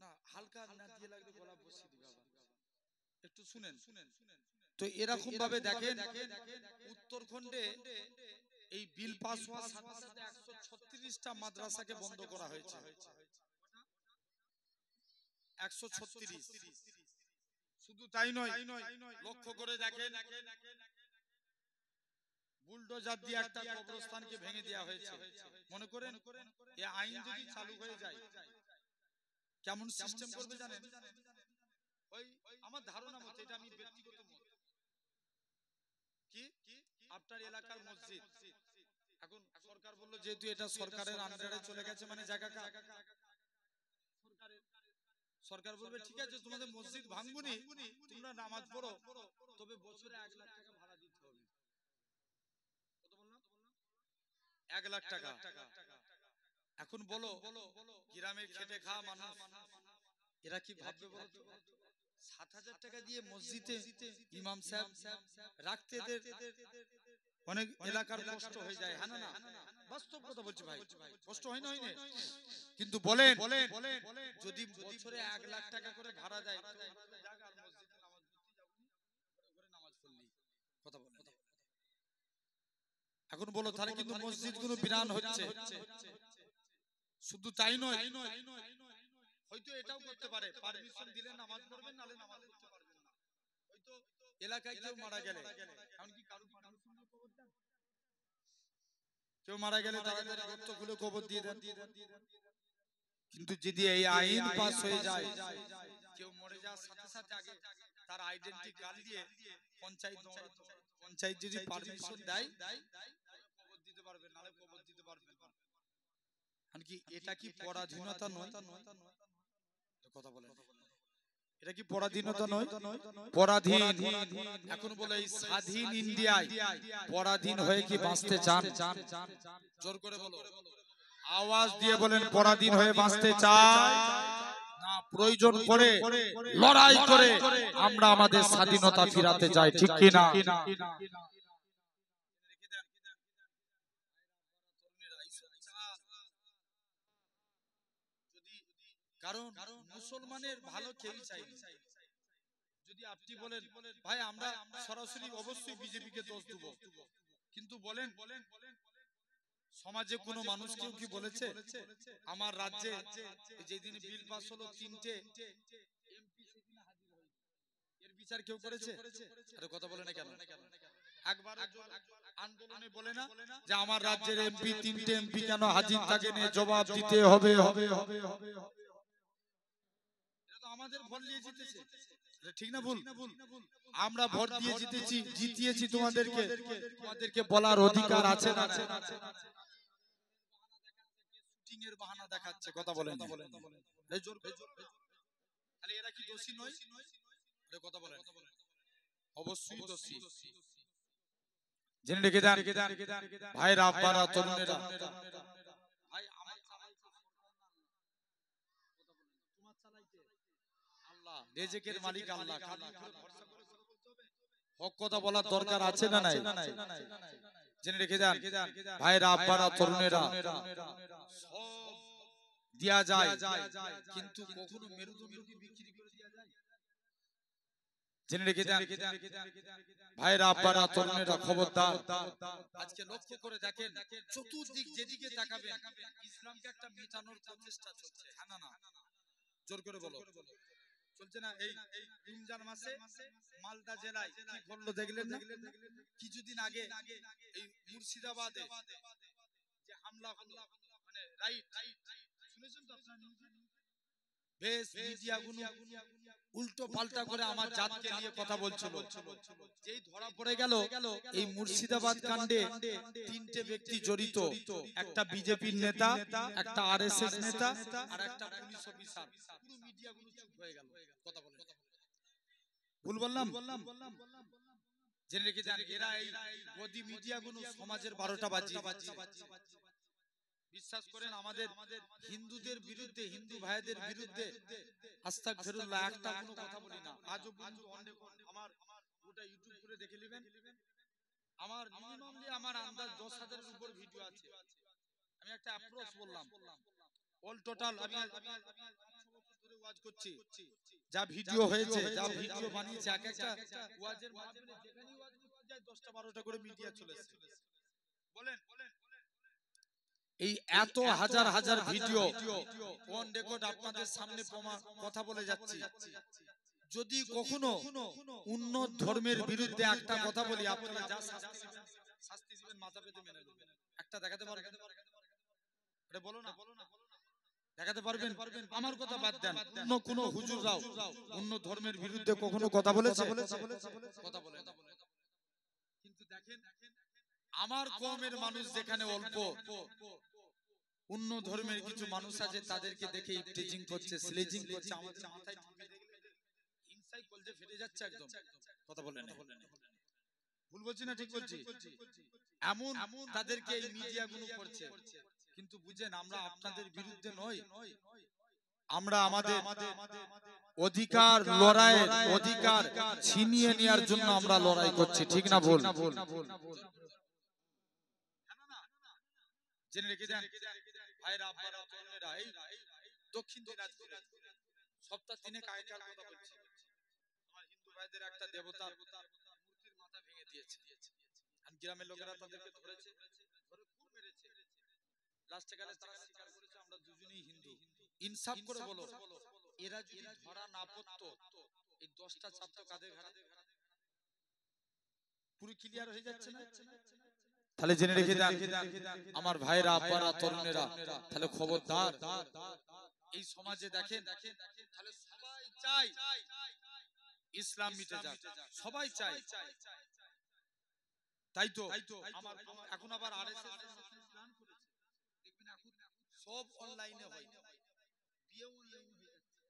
না হালকা না দিয়ে লাগলে গলা বসিয়ে দিবে আবার, একটু শুনেন। তো এরকম ভাবে দেখেন উত্তরখণ্ডে এই বিল পাস হওয়ার সাথে সাথে 136টা মাদ্রাসাকে বন্ধ করা হয়েছে। 136। শুধু তাই নয়, লক্ষ্য করে দেখেন বুলডোজার দিয়ে একটা কবরস্থানকে ভেঙে দেওয়া হয়েছে। মনে করেন এই আইন যদি চালু হয়ে যায় কেমন সিস্টেম করবে জানেন? ওই আমার ধারণা মতে, এটা আমি ব্যক্তিগত মত, কি আপনার এলাকার মসজিদ এখন সরকার বললো যেহেতু এটা সরকারের আন্ডারে চলে গেছে, মানে জায়গা সরকার বলবে ঠিক আছে তোমাদের মসজিদ ভাঙবনি, তোমরা নামাজ পড়ো, তবে বছরে 1 লাখ টাকা ভাড়া দিতে হবে। কত বললাম? 1 লাখ টাকা। এখন বলো গ্রামের খেটে খাওয়া মানুষ এরা কি ভাববে বলতো? 7,000 টাকা দিয়ে মসজিদে ইমাম সাহেব রাখতে অনেক এলাকার কষ্ট হয়ে যায়, হ্যাঁ না? বাস্তব কথা বলছি ভাই, কষ্ট হয় না? হয় না? কিন্তু বলেন যদি বছরে 1,00,000 টাকা করে ভাড়া দেয়, কথা বলেন, এখন বলো তাহলে কিন্তু মসজিদ গুলো বিরান হচ্ছে। শুধু তাই নয়, হয়তো এটাও করতে পারে, পারমিশন দিলে নামাজ পড়বেন, নালে নামাজ পড়তে পারবেন না। হয়তো এলাকায় কেউ মারা গেলে, এমনকি কারো পারমিশন দিয়ে কবর দেন, কেউ মারা গেলে তাড়াতাড়ি গর্ত খুলে কবর দিয়ে দেন। কিন্তু যদি এই আইন পাস হয়ে যায়, কেউ মরে যাওয়ার সাথে সাথে আগে তার আইডেন্টি কার্ড দিয়ে পঞ্চায়েত যদি পারমিশন দেয় কবর দিতে পারবে, নালে কবর দিতে পারবে না। কি এটা কি পরাধীনতা নয়? কথা বলেন, এটা কি পরাধীনতা নয়? পরাধীন। এখন বলে এই স্বাধীন ইন্ডিয়ায় পরাধীন হয়ে কি বাঁচতে চান? জোর করে বলো, আওয়াজ দিয়ে বলেন, পরাধীন হয়ে বাঁচতে চাই না? প্রয়োজন পড়ে লড়াই করে আমরা আমাদের স্বাধীনতা ফিরাতে চাই, ঠিক কি না? কারণ মুসলমানের ভালো কেউ চাই। যদি আপনি বলেন ভাই আমরা সরাসরি অবশ্যই বিজেপিকে দোষ দেব, কিন্তু বলেন সমাজে কোনো মানুষ কেউ কি বলেছে আমার রাজ্যে যেদিন বিল পাস হলো 3টে এমপি সেদিন হাজির হয়েছে, এর বিচার কেউ করেছে? আরে কথা বলে না কেন? একবার আন্দোলনে বলে না যে আমার রাজ্যের এমপি 3টে এমপি কেন হাজির থাকে না, জবাব দিতে হবে। এটা তো আমাদের ভোট দিয়ে জিতেছে, ঠিক না ভুল? আমরা ভোট দিয়ে জিতিয়েছি, তোমাদেরকে বলার অধিকার আছে না? শুটিং এর বাহানা দেখাচ্ছে, কথা বলেন, তাহলে এরা কি দোষী নয়? কথা বলেন, অবশ্যই দোষী। জেনে রেখে দেন ভাইরা, আব্বারা, তরুণেরা, ভাই আমার আল্লাহ, রিজিকের মালিক আল্লাহ, হক কথা বলার দরকার আছে না নাই? জেনে রেখে দেন ভাইরা, আব্বারা, তরুণেরা, সব দেয়া যায়, কিন্তু কখনো মেরুদণ্ডকে বিক্রি করে দেয়া যায়? জেনে রেখে দেন ভাইরা, আব্বারা, তরুণেরা, খবরদার। আজকে লক্ষ্য করে দেখেন, চতুর্দিক যেদিকে তাকাবেন ইসলামকে একটা মেটানোর প্রচেষ্টা চলছে, হ্যাঁ না? জোর করে বলো, চলছে না? এই রমজান মাসে মালদা জেলায় কি ঘটলো দেখলেন না? কিছুদিন আগে এই মুর্শিদাবাদে যে হামলা হলো, মানে রাইট, শুনেছেন তো আপনারা? বেশ মিডিয়াগুলো উল্টো পাল্টা করে আমার জাতকে নিয়ে কথা বলছিল। যেই ধরা পড়ে গেল এই মুর্শিদাবাদ কাণ্ডে 3টে ব্যক্তি জড়িত, একটা বিজেপির নেতা, একটা আরএসএস নেতা, আর একটা পুলিশ অফিসার, পুরো মিডিয়াগুলো চুপ হয়ে গেল। কথা বলে, ভুল বললাম? জেনে রেখে দেন এরা এই গদি মিডিয়াগুলো সমাজের 12টা বাজিয়ে বিশ্বাস করেন আমাদের হিন্দুদের বিরুদ্ধে, হিন্দু ভাইদের বিরুদ্ধে আস্তাগফিরুল্লাহ একটা কোনো কথা বলি না আজও পর্যন্ত। আমার গোটা ইউটিউব করে দেখে নেবেন, আমার মিনিমামলি আমার আন্দাজ 10,000-এর উপর ভিডিও আছে। আমি একটা অ্যাপ্রোচ বললাম, অল টোটাল আমি 5 বছর ধরে ওয়াজ করছি, যা ভিডিও হয়েছে, যা ভিডিও বানিয়েছে, এক একটা ওয়াজের মাহফিলে যেখানেই ওয়াজ করতে যায় 10টা 12টা করে মিডিয়া চলে এসেছে। বলেন এই এত হাজার হাজার ভিডিও অন রেকর্ড আপনাদের সামনে কথা বলে যাচ্ছি, যদি কখনো অন্য ধর্মের বিরুদ্ধে একটা কথা বলি আপনারা যা শাস্তি দিবেন মাথা পেতে মেনে নেবেন। একটা দেখাতে পারবেন? আরে বলো না, দেখাতে পারবেন? আমার কথা বাদ দেন, অন্য কোন হুজুররাও অন্য ধর্মের বিরুদ্ধে কখনো কথা বলেছে? কথা বলে না। কিন্তু দেখেন আমার কওমের মানুষ যেখানে অল্প, অন্য ধর্মের কিছু মানুষ আছে তাদেরকে দেখে ইফটিজিং করছে, স্লেজিং করছে, আমাদের মাথায় ঢুকে দেখলে ইনসাইড কলজে ফেটে যাচ্ছে একদম। কথা বলেন, ভুল বলছি না ঠিক বলছি? এমন তাদেরকে এই মিডিয়াগুলো করছে, কিন্তু বুঝেন আমরা আপনাদের বিরুদ্ধে নই, আমরা আমাদের অধিকার লড়াইয়ের অধিকার ছিনিয়ে নেওয়ার জন্য আমরা লড়াই করছি, ঠিক না ভুল? জেনে রেখে দেন ভাইরা আব্বারা বোনেরা, এই দক্ষিণ দিনাজপুরে সপ্তাহ 3 আগেকার কথা বলছি, আমার হিন্দু ভাইদের একটা দেবতার মূর্তির মাথা ভেঙে দিয়েছে। আর গ্রামের লোকেরা তাদেরকে ধরেছে, ধরে খুব মেরেছে। লাস্টে গেলে তারা স্বীকার করেছে আমরা দুজনেই হিন্দু। ইনসাফ করে বলো, এরা যদি ধরা না পড়তো এই 10টা ছাত্র কাদের ঘাড়ে? পুরো ক্লিয়ার হয়ে যাচ্ছে না? তাহলে জেনে রেখে দেন আমার ভাইরা আব্বারা তরুণেরা, তাহলে খবরদার এই সমাজে দেখেন, তাহলে সবাই চায় ইসলাম মিটে যাক, সবাই চায়, তাই তো আমার এখন আবার আরএসএস প্ল্যান করেছে, দেখবেন এখন সব অনলাইনে হয়, বিয়ে অনলাইনে হয়ে যাচ্ছে।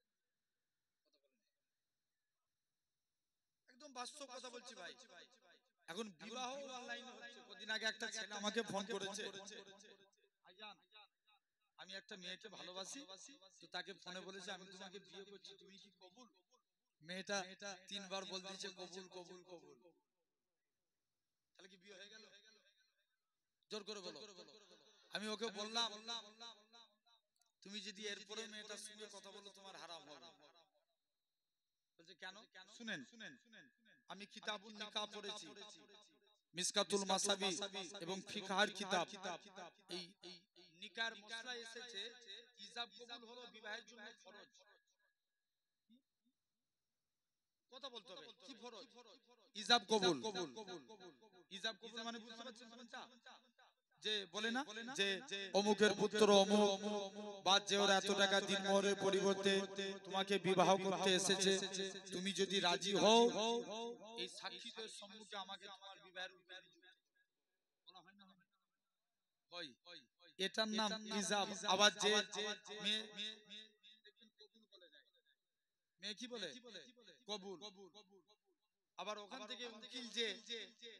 একদম বাস্তব কথা বলছি ভাই, এখন বিবাহ অনলাইনে হচ্ছে। কদিন আগে একটা ছেলে আমাকে ফোন করেছে, ভাইজান আমি একটা মেয়েকে ভালোবাসি, তো তাকে ফোনে বলেছে আমি তোমাকে বিয়ে করছি, তুমি কি কবুল? মেয়েটা 3বার বল দিয়েছে কবুল কবুল কবুল। তাহলে কি বিয়ে হয়ে গেল? জোর করে বলো। আমি ওকে বললাম তুমি যদি এরপরে মেয়েটার সঙ্গে কথা বলো তোমার হারাম হবে। বলছে কেন? শুনেন, আমি কিতাবুন নিকাহ পড়েছি, মিসকাতুল মাসাবি এবং ফিকহার কিতাব। এই নিকার মশলা এসেছে ইজাব কবুল হলো বিবাহের জন্য ফরজ। কথা বলতে হবে কি ফরজ? ইজাব কবুল। ইজাব কবুল মানে বুঝতে পারছেন কোনটা? যে বলে না যে অমুকের পুত্র অমুক বা যে ওর এত টাকা দিনমহরের পরিবর্তে তোমাকে বিবাহ করতে এসেছে, তুমি যদি রাজি হও এই সাক্ষীদের সম্মুখে আমাকে তোমার বিবাহের বলা হয় না? হয়, এটার নাম ইজাব। আবার যে মেয়ে দেখবেন কবুল বলে যায়, মেয়ে কি বলে? কবুল। আবার ওখান থেকে উকিল যে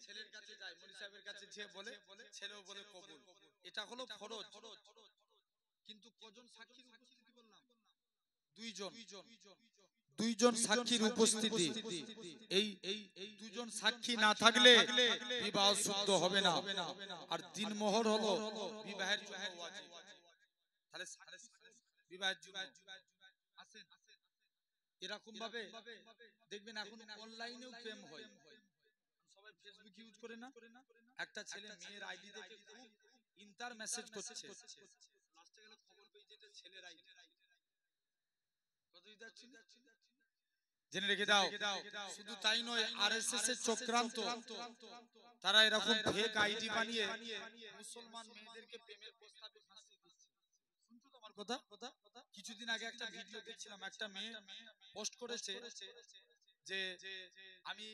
ছেলের কাছে যায়, মনি সাহেবের কাছে যে বলে, ছেলেও বলে কবুল। এটা হলো ফরজ। কিন্তু কজন সাক্ষীর উপস্থিতি বললাম? দুইজন সাক্ষীর উপস্থিতি। এই দুজন সাক্ষী না থাকলে বিবাহ শুদ্ধ হবে না। আর দিনমোহর হলো বিবাহের জন্য ওয়াজিব। তাহলে বিবাহের জন্য আসেন এরকম ভাবে দেখবেন এখন অনলাইনেও প্রেম হয়, সবাই ফেসবুক ইউজ করে না? একটা ছেলে মেয়ের আইডি দেখে খুব ইন্টার মেসেজ করছে, লাস্টে গেলে খবর পেয়েছে এটা ছেলের আইডি। কতই যাচ্ছি জেনে রেখে দাও। শুধু তাই নয়, আরএসএস এর চক্রান্ত, তারা এরকম ফেক আইডি বানিয়ে মুসলমান মেয়েদেরকে প্রেমের প্রস্তাবে ফাঁসিয়ে দিচ্ছে। শুনছো তো আমার কথা? কিছুদিন আগে একটা ভিডিও দেখছিলাম, একটা মেয়ে পোস্ট করেছে যে আমি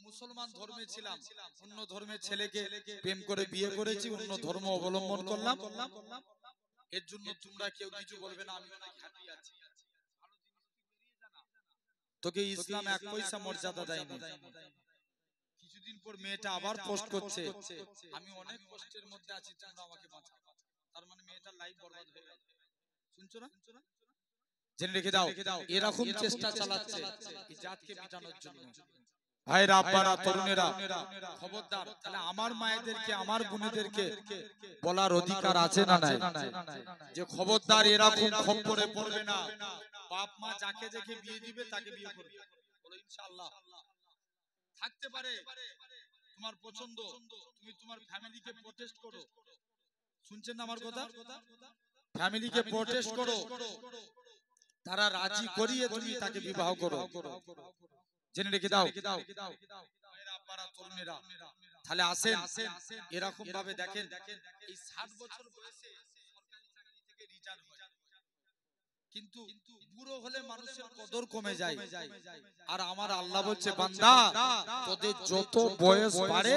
মুসলমান ধর্মে ছিলাম, অন্য ধর্মের ছেলেকে প্রেম করে বিয়ে করেছি, অন্য ধর্ম অবলম্বন করলাম, এর জন্য তোমরা কেউ কিছু বলবে না, আমি অনেক হ্যাপি আছি। তোকে ইসলাম 1 পয়সা মর্যাদা দেয়নি। কিছুদিন পর মেয়েটা আবার পোস্ট করছে আমি অনেক কষ্টের মধ্যে আছি, তোমরা আমাকে বাঁচাও। তার মানে মেয়েটার লাইফ বরবাদ হয়ে গেল। শুনছো না? জেনে রেখে দাও, এরকম চেষ্টা চালাচ্ছে এই জাতকে মিটানোর জন্য। ভাইরা আব্বারা তরুণেরা খবরদার। তাহলে আমার মায়েদেরকে আমার বোনেদেরকে বলার অধিকার আছে না নাই? যে খবরদার এরকম খপ্পরে পড়বে না, বাপ মা যাকে দেখে বিয়ে দিবে তাকে বিয়ে করবে। বলো ইনশাআল্লাহ। থাকতে পারে তোমার পছন্দ, তুমি তোমার ফ্যামিলিকে প্রটেস্ট করো। শুনছেন না আমার কথা? ফ্যামিলিকে প্রটেস্ট করো, তারা রাজি করিয়ে তুমি তাকে বিবাহ করো। জেনে রেখে দাও আব্বারা তরুণেরা। তাহলে আসেন এরকম ভাবে দেখেন, এই 60 বছর বয়সে সরকারি চাকরি থেকে রিটায়ার হয়, কিন্তু বুড়ো হলে মানুষের কদর কমে যায়। আর আমার আল্লাহ বলছে বান্দা তোদের যত বয়স বাড়ে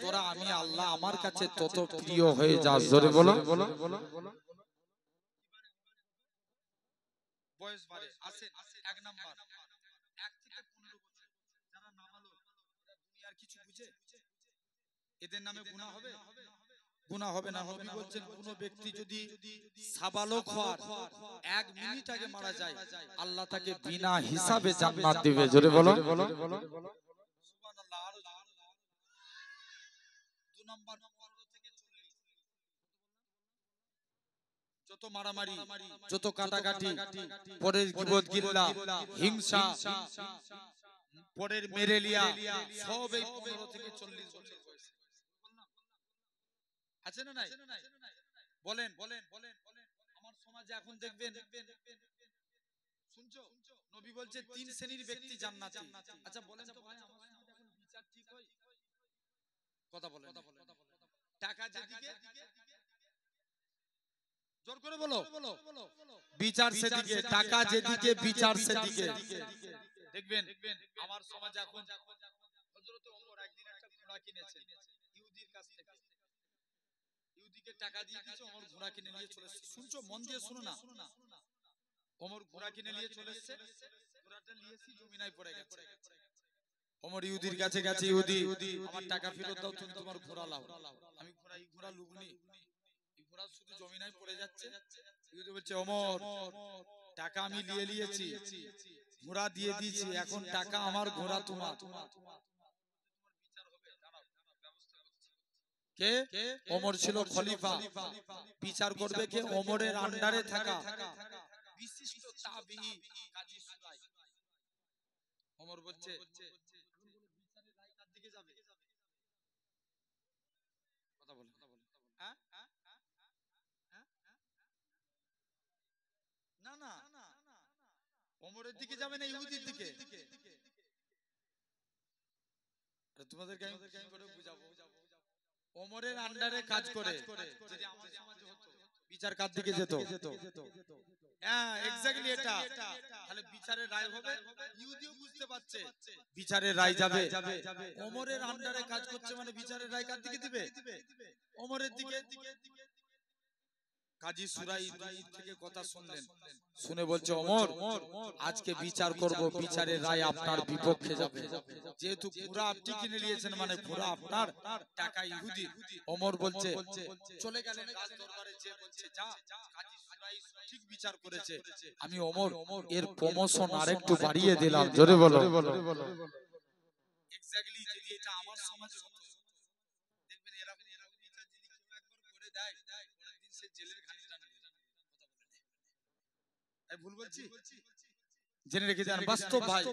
তোরা আমি আল্লাহ আমার কাছে তত প্রিয় হয়ে যাস। জোরে বলো। বয়স বাড়ে। আসেন 1 নাম্বার 1 থেকে 15 বছর যারা নাবালক, এরা দুনিয়ার কিছু বুঝে? এদের নামে গুনাহ হবে? গুনাহ হবে না। নবী বলছেন কোন ব্যক্তি যদি সাবালক হওয়ার 1 মিনিট আগে মারা যায় আল্লাহ তাকে বিনা হিসাবে জান্নাত দিবে। জোরে বলো সুবহানাল্লাহ। আরো 2 নাম্বার 15 থেকে 40 যত মারামারি, যত কাটাকাটি, পরের গীবত গিল্লা, হিংসা, পরের মেরেলিয়া, সব এই 15 থেকে 40 বছর বয়সে আছে না নাই? বলেন আমার সমাজে এখন দেখবেন, শুনছো নবী বলছে 3 শ্রেণীর ব্যক্তি জান্নাতি। আচ্ছা বলেন তো ভাই আমার সমাজে এখন বিচার ঠিক হয়? কথা বলেন। টাকা যেদিকে, জোর করে বলো, বিচার সেদিকে, টাকা যেদিকে বিচার সেদিকে। দেখবেন আমার সমাজে এখন হযরত ওমর একদিন একটা ঘোড়া কিনেছে ইহুদির কাছ থেকে। ইহুদিকে টাকা দিয়ে দিয়েছে, ওমর ঘোড়া কিনে নিয়ে চলে এসেছে। শুনছো, মন দিয়ে শুনো না। ওমর ঘোড়া কিনে নিয়ে চলে এসেছে, ঘোড়াটা নিয়েছি জমিনায় পড়ে গেছে। ওমর ইহুদির কাছে গেছে, ইহুদি আমার টাকা ফেরত দাও, তুমি তোমার ঘোড়া লাও। আমি ঘোড়া লুবনি, এই ঘোড়া শুধু জমিনায় পড়ে যাচ্ছে। ইহুদি বলছে ওমর টাকা আমি নিয়ে নিয়েছি, ঘোড়া দিয়ে দিয়েছি, এখন টাকা আমার, ঘোড়া তোমার। কে? ওমর ছিল খলিফা, বিচার করবে কে? ওমরের আন্ডারে থাকা বিশিষ্ট তাবিঈ কাজী সুরাই। ওমর বলছে বিচারের রায় কার দিকে যাবে? কথা বলেন। হ্যাঁ না ওমরের দিকে যাবে না ইহুদির দিকে? তোমাদেরকে আমি কি করে বুঝাবো? ওমরের আন্ডারে কাজ করে যদি আমার সমাজে হতো বিচার কার দিকে যেত? হ্যাঁ এক্স্যাক্টলি এটা। তাহলে বিচারের রায় হবে, ইহুদিও বুঝতে পারছে বিচারের রায় যাবে। ওমরের আন্ডারে কাজ করছে মানে বিচারের রায় কার দিকে দিবে? ওমরের দিকে। কাজী সুরাই থেকে কথা শুনলেন, শুনে বলছে ওমর আজকে বিচার করব, বিচারের রায় আপনার বিপক্ষে যাবে। যেহেতু ঘোড়া আপনি কিনে নিয়েছেন মানে ঘোড়া আপনার, টাকা ইহুদি। ওমর বলছে চলে গেলেন রাজ দরবারে, যে বলছে যা কাজী সুরাই সঠিক বিচার করেছে, আমি ওমর এর প্রমোশন আরেকটু বাড়িয়ে দিলাম। জোরে বলো। এক্স্যাক্টলি যদি এটা আমার সমাজে হতো, দেখবেন এরকম বিচার যদি কেউ একবার করে দেয় পরের দিন সে জেলের ঘানি টানবে। ভুল বলছি? জেনে রেখে যান, বাস্তব ভাই।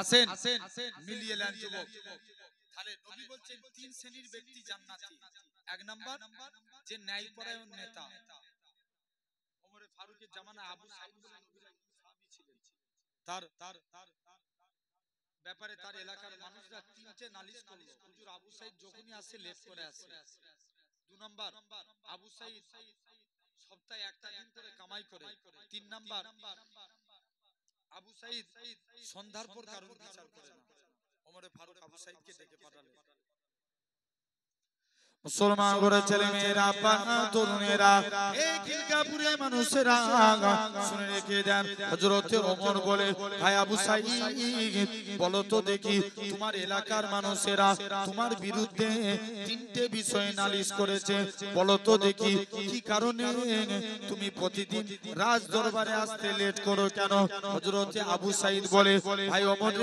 আসেন মিলিয়ে নেন যুবক। তাহলে নবী বলছেন 3 শ্রেণীর ব্যক্তি জান্নাতি। 1 নাম্বার যে ন্যায়পরায়ণ নেতা। ওমর ফারুকের জামানায় আবু সাঈদ বলে নবীর একজন সাহাবী ছিলেন। তার ব্যাপারে তার এলাকার মানুষরা 3টে নালিশ করলো, হুজুর আবু সাঈদ যখনই আসে লেট করে আসে। 2 নাম্বার আবু সাঈদ সপ্তাহে একটা দিন করে কামাই করে। 3 নাম্বার আবু সাঈদ সন্ধ্যার পর কারোর বিচার করে না। ওমর ফারুক আবু সাঈদকে ডেকে পাঠালেন। মুসলমান ঘরে ছেলে মেয়েরা, তরুণেরা, এই খিলগাপুরে মানুষেরা শুনে রেখে দেন। হযরত ওমর বলে ভাই আবু সাঈদ বলো তো দেখি, তোমার এলাকার মানুষেরা তোমার বিরুদ্ধে 3টে বিষয়ে নালিশ করেছে, বলো তো দেখি কি কারণে তুমি প্রতিদিন রাজ দরবারে আসতে লেট করো কেন? হযরত আবু সাঈদ বলে ভাই ওমর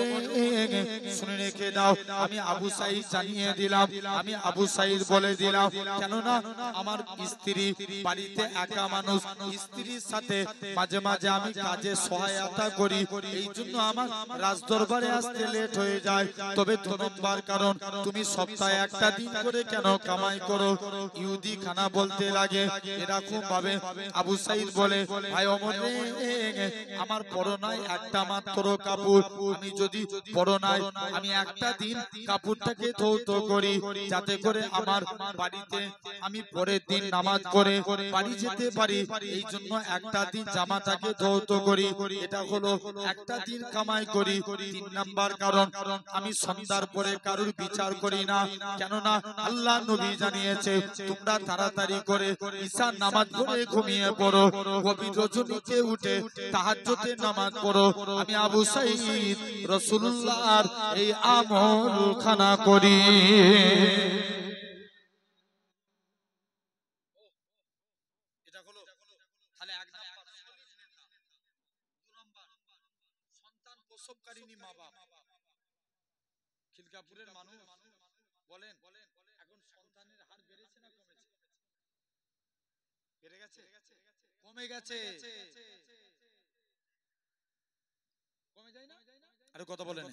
শুনে রেখে দাও, আমি আবু সাঈদ জানিয়ে দিলাম, আমি আবু সাঈদ বলে দিলাম, কেননা আমার স্ত্রী বাড়িতে একা মানুষ, স্ত্রীর সাথে মাঝে মাঝে আমি কাজে সহায়তা করি, এই জন্য আমার রাজ দরবারে আসতে লেট হয়ে যায়। তবে 2 নম্বর কারণ, তুমি সপ্তাহে একটা দিন করে কেন কামাই করো? ইহুদি খানা বলতে লাগে এরকম ভাবে। আবু সাঈদ বলে ভাই ওমর আমার পরনায় একটা মাত্র কাপড়, আমি যদি পরনায় আমি একটা দিন কাপড়টাকে ধৌত করি যাতে করে আমার বাড়িতে আমি পরের দিন নামাজ পড়ে বাড়ি যেতে পারি, এই জন্য একটা দিন জামাটাকে ধৌত করি, এটা হলো একটা দিন কামাই করি। 3 নাম্বার কারণ, আমি সন্ধ্যার পরে কারুর বিচার করি না, কেননা আল্লাহ নবী জানিয়েছে তোমরা তাড়াতাড়ি করে ঈশার নামাজ পড়ে ঘুমিয়ে পড়ো, গভীর রজনীতে উঠে তাহাজ্জুদের নামাজ পড়ো। আমি আবু সাঈদ রাসূলুল্লাহর এই আমল খানা করি। প্রসবকারিনী মা বাপ খিলকাপুরের মানুষ বলেন এখন সন্তানের হার বেড়েছে না কমেছে? বেড়ে গেছে, কমে গেছে, কমে যায় না? আরে কথা বলেন,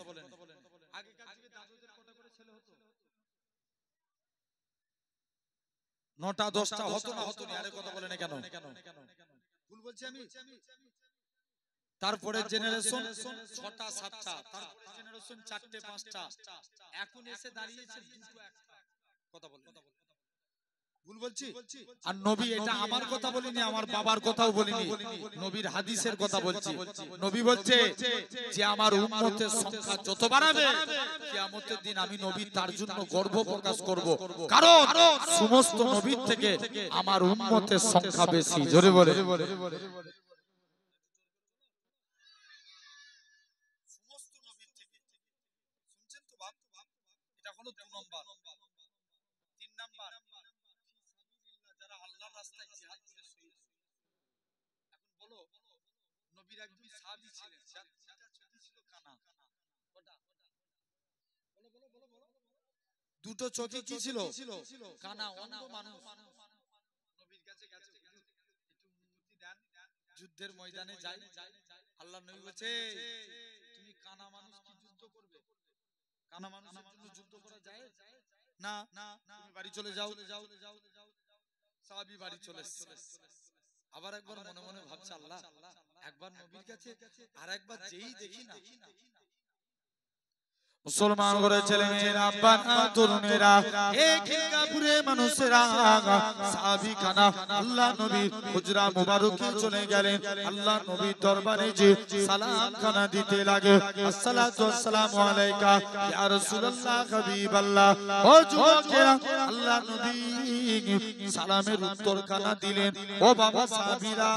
আগেকার যুগে দাদুদের কটা করে ছেলে হতো? 9টা 10টা হতো না? হতো না। আরে কথা বলেন কেন? ভুল বলছি আমি? তারপরে জেনারেশন 6টা 7টা, তারপরে জেনারেশন 4টে 5টা, এখন এসে দাঁড়িয়েছে 2টো 1টা। কথা বলেন, ভুল বলছি? আর নবী, এটা আমার কথা বলিনি, আমার বাবার কথাও বলিনি, নবীর হাদিসের কথা বলছি। নবী বলছে যে আমার উম্মতের সংখ্যা যত বাড়াবে কিয়ামতের দিন আমি নবী তার জন্য গর্ব প্রকাশ করব, কারণ সমস্ত নবীর থেকে আমার উম্মতের সংখ্যা বেশি। জোরে বলে, সমস্ত নবীর থেকে। শুনছেন তো বাপ? এটা হলো 2 নাম্বার। 3 নাম্বার, যারা আল্লাহর রাস্তায় জিহাদ করে শহীদ। এখন বলো, নবীর একজন সাহাবী ছিলেন, যার দুইটা চোখ ছিল কানা। কটা? বলো বলো বলো বলো। দুটো চোখে কি ছিল? কানা, অন্ধ মানুষ। নবীর কাছে গেছে, হুজুর একটু অনুমতি দেন, যুদ্ধের ময়দানে যাই। আল্লাহর নবী বলেছে তুমি কানা মানুষ কি যুদ্ধ করবে? কানা মানুষের জন্য যুদ্ধ করা যায় না, তুমি বাড়ি চলে যাও। সাহাবী বাড়ি চলে এসেছে। আবার একবার মনে মনে ভাবছে আল্লাহ, একবার নবীর কাছে আর একবার যেই দেখি না, মুসলমান করে ছেলে মেয়েরা, আব্বা তরুণেরা, এই খিলকাপুরে মানুষেরা, সাহাবী খানা আল্লাহ নবীর হুজরা মুবারকে চলে গেলেন। আল্লাহ নবীর দরবারে যে সালাম খানা দিতে লাগে, আসসালাতু ওয়াসসালামু আলাইকা ইয়া রাসূলুল্লাহ হাবিবাল্লাহ। ও যুবকেরা, আল্লাহ নবী সালামের উত্তর খানা দিলেন। ও বাবা সাহাবীরা,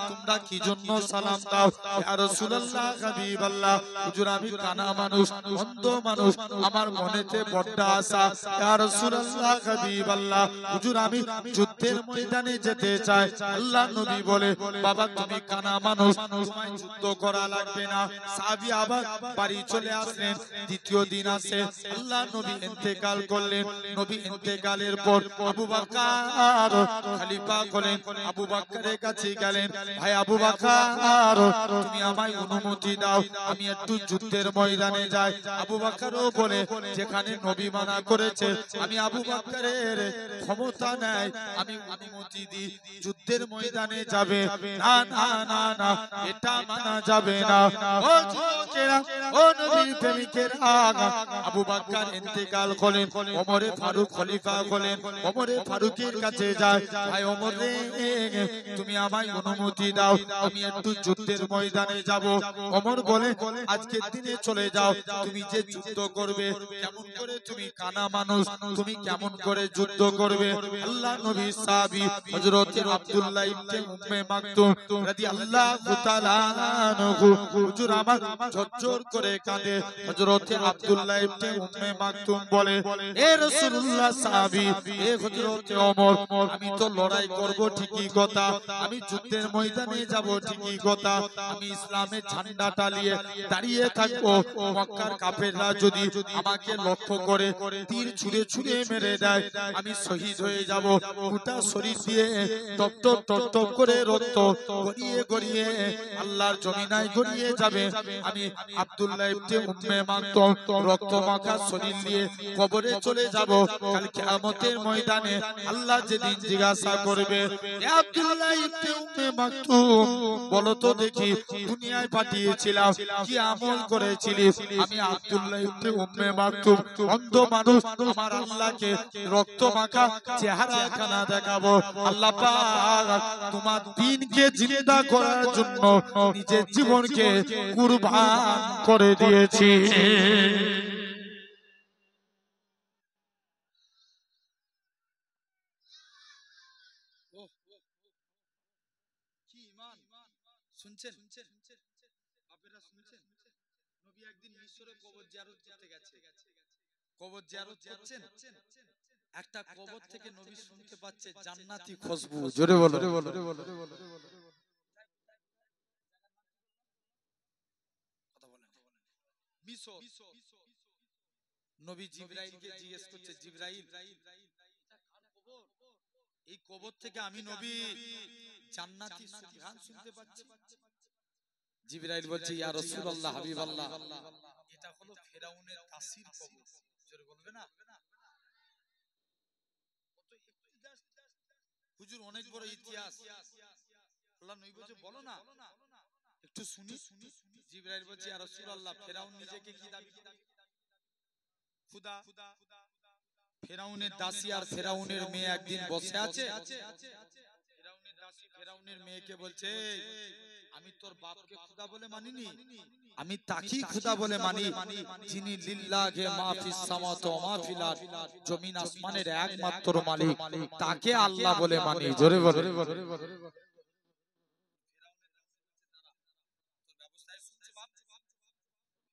তোমরা কি জন্য সালাম দাও? ইয়া রাসূলুল্লাহ হাবিবাল্লাহ, হুজুর আমি কানা মানুষ, অন্ধ মানুষ, আমার মনেতে বড় আশা। ইয়া রাসূলুল্লাহ হাবিবাল্লাহ, হুজুর আমি যুদ্ধের ময়দানে যেতে চাই। আল্লাহ নবী বলে, বাবা তুমি কানা মানুষ, তোমায় যুদ্ধ করা লাগবে না। সাহাবী আবার বাড়ি চলে আসলেন। দ্বিতীয় দিন আসে, আল্লাহ নবী ইন্তেকাল করলেন। নবী ইন্তেকালের পর আবু বকর খলিফা হলেন। আবু বকরের কাছে গেলেন, ভাই আবু বকর তুমি আমায় অনুমতি দাও, আমি একটু যুদ্ধের ময়দানে যাই। আবু বকরও বলে, যেখানে নবী মানা করেছে আমি আবু বকরের ক্ষমতা নাই, আমি অনুমতি দিই, যুদ্ধের ময়দানে যাবে না, না না না, এটা মানা যাবে না। ও যুবকেরা, ও নবীর প্রেমিকেরা, আবু বকর ইন্তেকাল করলেন, ওমর ফারুক খলিফা হলেন। ওমর ফারুকের কাছে যায়, ভাই ওমর রে, তুমি আমায় অনুমতি দাও, আমি একটু যুদ্ধের ময়দানে যাব। ওমর বলে, আজকের দিনে চলে যাও, তুমি যে যুদ্ধ করবে, কেমন করে, তুমি কানা মানুষ, তুমি কেমন করে যুদ্ধ করবে? আল্লাহ নবী সাহাবী হযরত আব্দুল্লাহ ইবনে উম্মে মাকতুম রাদিয়াল্লাহু তাআলা আনহু, হুজুর আমার ঝরঝর করে কাঁদে। হযরত আব্দুল্লাহ ইবনে উম্মে মাকতুম বলে, এ রাসূলুল্লাহ সাহাবী, এ হযরত ওমর, আমি তো লড়াই করব ঠিকই কথা, আমি যুদ্ধের ময়দানে যাব ঠিকই কথা, আমি ইসলামের ঝান্ডা টালিয়ে দাঁড়িয়ে থাকবো, মক্কার কাফেররা যদি আমাকে লক্ষ্য করে তীর ছুঁড়ে ছুঁড়ে মেরে দেয়, আমি শহীদ হয়ে যাব। গোটা শরীর দিয়ে টপ টপ টপ টপ করে রক্ত গড়িয়ে গড়িয়ে আল্লাহর জমিনায় গড়িয়ে যাবে। আমি আব্দুল্লাহ ইবনে উম্মে মাকতুম রক্ত মাখা শরীর নিয়ে কবরে চলে যাব। কাল কিয়ামতের ময়দানে আল্লাহ যেদিন জিজ্ঞাসা করবে, এ আব্দুল্লাহ ইবনে উম্মে মাকতুম, বলো তো দেখি দুনিয়ায় পাঠিয়েছিলাম কি আমল করেছিলিস? আমি আব্দুল্লাহ ইবনে উম্মে মাকতুম অন্ধ মানুষ, আমার আল্লাহকে রক্ত মাখা চেহারা খানা দেখাবো। আল্লাহ পাক তোমার দ্বীনকে জিন্দা করার জন্য নিজের জীবনকে কুরবান করে দিয়েছি। কি ঈমান! শুনছেন বাপেরা, শুনছেন? নবী একদিন মিশরে কবর জিয়ারত করতে গেছে। কবর জিয়ারত করছেন, একটা কবর থেকে নবী শুনতে পাচ্ছে জান্নাতি খুশবু। জোরে বলো। কথা বলেন। মিশর। নবী জিবরাইলকে জিজ্ঞেস করছে, জিবরাইল এই কবর থেকে আমি নবী জান্নাতি সুবহান শুনতে পাচ্ছি। জিবরাইল বলছে, ইয়া রাসূলুল্লাহ, হাবিবাল্লাহ, এটা হলো ফেরাউনের দাসীর কবর। জোরে বলবে না? হুজুর অনেক বড় ইতিহাস। আল্লাহ নবী বলছে, বলো না, একটু শুনি। জিবরাইল বলছে, ইয়া রাসূলুল্লাহ, ফেরাউন নিজেকে কি দাবি করে? খোদা। ফেরাউনের দাসী আর ফেরাউনের মেয়ে একদিন বসে আছে। ফেরাউনের দাসী ফেরাউনের মেয়েকে বলছে, আমি তোর বাপকে খোদা বলে মানিনি, আমি তাকেই খোদা বলে মানি যিনি লিল্লাহি মা ফিস সামাওয়াতি ওয়া মা ফিল আরদ, জমিন আসমানের একমাত্র মালিক, তাকে আল্লাহ বলে মানি। জোরে বলে।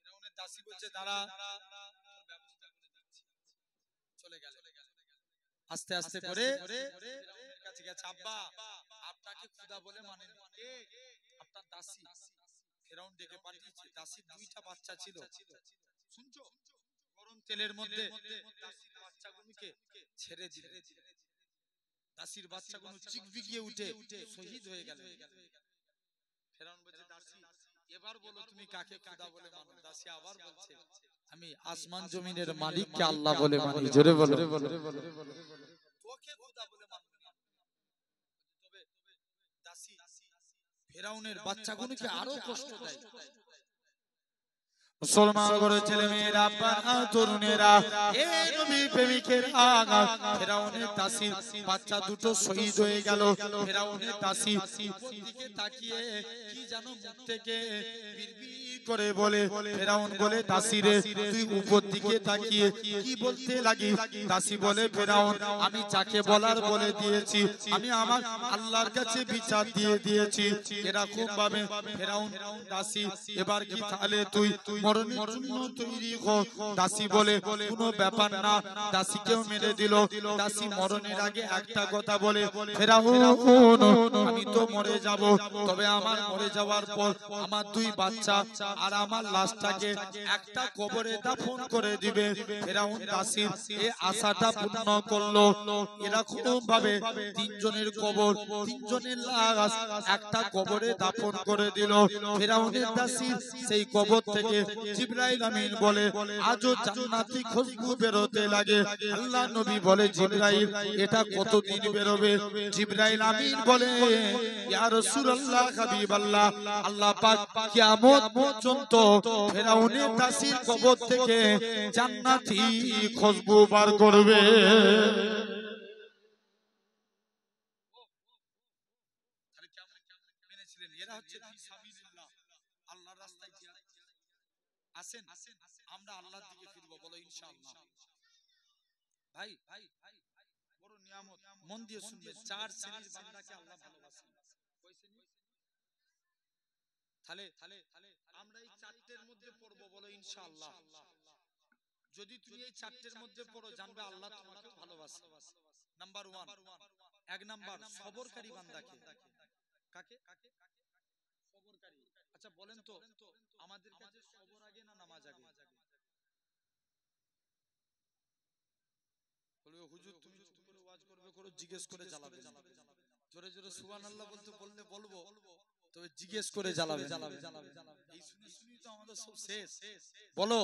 ফেরাউনের দাসী বলছে, দাঁড়া, ব্যবস্থা করে দিচ্ছি। চলে গেল। আস্তে আস্তে করে ফেরাউনের কাছে গেছে, আব্বা আপনাকে খোদা বলে মানেন কে? আপনার দাসী। ফেরাউন ডেকে পাঠিয়েছে, দাসীর দুইটা বাচ্চা ছিল। শুনছো? গরম তেলের মধ্যে দাসীর বাচ্চাগুলোকে ছেড়ে দিলেন। দাসীর বাচ্চাগুলো চিকবিকিয়ে উঠে শহীদ হয়ে গেল। ফেরাউন বলছে, দাসী এবার বলো তুমি কাকে খোদা বলে মানো? দাসী আবার বলছে, আমি আসমান জমিনের মালিককে আল্লাহ বলে মানি। জোরে বলো। তোকে খোদা বলে মানো। তবে দাসী ফেরাউনের বাচ্চাগুলোকে আরো কষ্ট দেয়। মুসলমান ঘরের ছেলে মেয়েরা, তরুণেরা, এই নবী প্রেমিকের আগা, ফেরাউনের দাসীর বাচ্চা দুটো শহীদ হয়ে গেল। ফেরাউনের দাসী উপর দিকে তাকিয়ে কি জানো মুখ থেকে বিড়বিড় করে বলে। ফেরাউন বলে, দাসী রে তুই উপর দিকে তাকিয়ে কি বলতে লাগি? দাসী বলে, ফেরাউন আমি যাকে বলার বলে দিয়েছি, আমি আমার আল্লাহর কাছে বিচার দিয়ে দিয়েছি। এরকম ভাবে ফেরাউন দাসী, এবার কি তাহলে তুই মরণের জন্য তৈরি হ। দাসী বলে, কোনো ব্যাপার না। দাসীকেও মেরে দিল। দাসী মরণের আগে একটা কথা বলে, ফেরাউন আমি তো মরে যাব, তবে আমার মরে যাওয়ার পর আমার দুই বাচ্চা আর আমার লাশটাকে একটা কবরে দাফন করে দিবে। ফেরাউন দাসীর এই আশাটা পূর্ণ করলো। এরকম ভাবে তিনজনের কবর, তিনজনের লাশ একটা কবরে দাফন করে দিল। ফেরাউনের দাসী সেই কবর থেকে জিবরাইল আমিন বলে, আজও জান্নাতি খুশবু বেরোতে লাগে। আল্লাহ নবী বলে, জিবরাইল এটা কতদিন বেরোবে? জিবরাইল আমিন বলে, ইয়া রাসূলুল্লাহ, হাবিবাল্লাহ, আল্লাহ পাক কিয়ামত পর্যন্ত ফেরাউনের দাসীর কবর থেকে জান্নাতি খুশবু বার করবে। তাহলে কেমন মেনেছিলেন? এরা হচ্ছে ফিসাবিলিল্লাহ, আল্লাহর রাস্তায় জিহাদ। আসেন আমরা আল্লাহর দিকে ফিরবো, বলো ইনশাআল্লাহ। ভাই বড় নিয়ামত, মন দিয়ে শুনবেন। চার শ্রেণীর বান্দাকে আল্লাহ ভালোবাসেন। কয় শ্রেণী? তাহলে আমরা এই চারটের মধ্যে পড়বো, বলো ইনশাআল্লাহ। যদি তুমি এই চারটের মধ্যে পড়ো, জানবে আল্লাহ তোমাকে ভালোবাসে। নাম্বার 1, এক নাম্বার সবরকারী বান্দাকে। কাকে? সবরকারী। আচ্ছা বলেন তো, আমাদের কাছে সবর আগে না নামাজ আগে? বলবে, হুজুর তুমি চুপ করে ওয়াজ করবে, করো, জিজ্ঞেস করে জ্বালাবে। জোরে জোরে সুবহানাল্লাহ বলতে বললে বলবো, তবে জিজ্ঞেস করে জ্বালাবে। এই শুনে শুনি তো আমাদের সব শেষ। বলো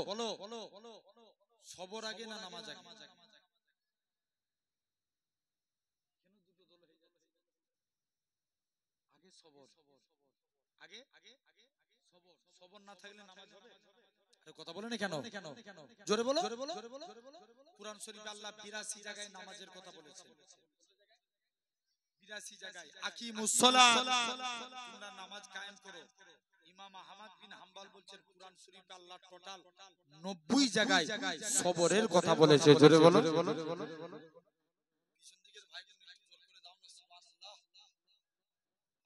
সবর আগে না নামাজ আগে? কেন দুটো দল হয়ে যাচ্ছে? আগে সবর, আগে সবর। সবর না থাকলে নামাজ হবে? কথা বলে না কেন? জোরে বলো। কুরআন শরীফে আল্লাহ 82 জায়গায় নামাজের কথা বলেছেন। 82 জায়গায় আকিমুস সালাত, তোমরা নামাজ কায়েম করো। ইমাম আহমদ বিন হাম্বল বলছেন, কুরআন শরীফে আল্লাহ টোটাল 90 জায়গায় সবরের কথা বলেছে। জোরে বলো। পিছন দিকের ভাইগুলো একটু জোর করে দাও না, সুবহানাল্লাহ।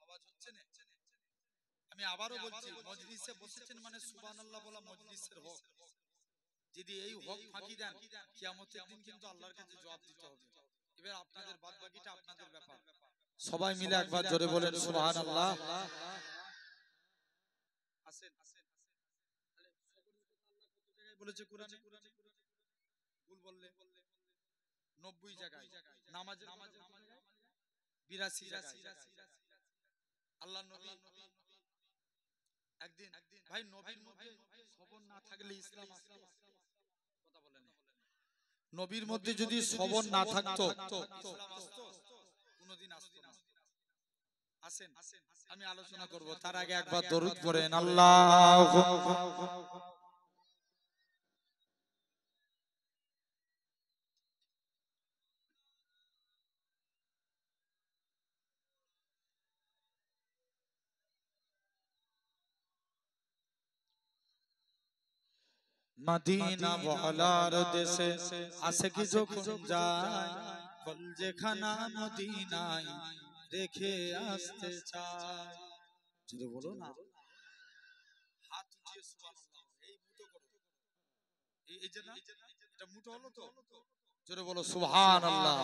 আওয়াজ হচ্ছে না? আমি আবারও বলছি, মজলিসে বসেছেন মানে সুবহানাল্লাহ বলা মজলিসের হক। যদি এই হক ফাঁকি দেন, কিয়ামতের দিন কিন্তু আল্লাহর কাছে জবাব দিতে হবে। এবার আপনাদের বাদবাকিটা আপনাদের ব্যাপার। সবাই মিলে একবার জোরে বলেন সুবহানাল্লাহ। আসেন, বলেছে কোরআনে? ভুল বললে 90 জায়গায়, নামাজের 82 জায়গায়। আল্লাহ নবী একদিন, ভাই নবীর মধ্যে সবর না থাকলে ইসলাম আসতো? কথা বলেন। নবীর মধ্যে যদি সবর না থাকতো ইসলাম আসতো? কোনোদিন আসতো না। আসেন আমি আলোচনা করব, তার আগে একবার দরুদ পড়েন। আল্লাহু মদিনা ওয়ালার দেশে আশিক যখন যায়, কল যেখানা মদিনায় রেখে আসতে চায়। যদি বলো না, হাত উঠিয়ে সুবহানাল্লাহ, এই মুটো করো, এই যে না, এটা মুটো হলো তো, জোরে বলো সুবহানাল্লাহ।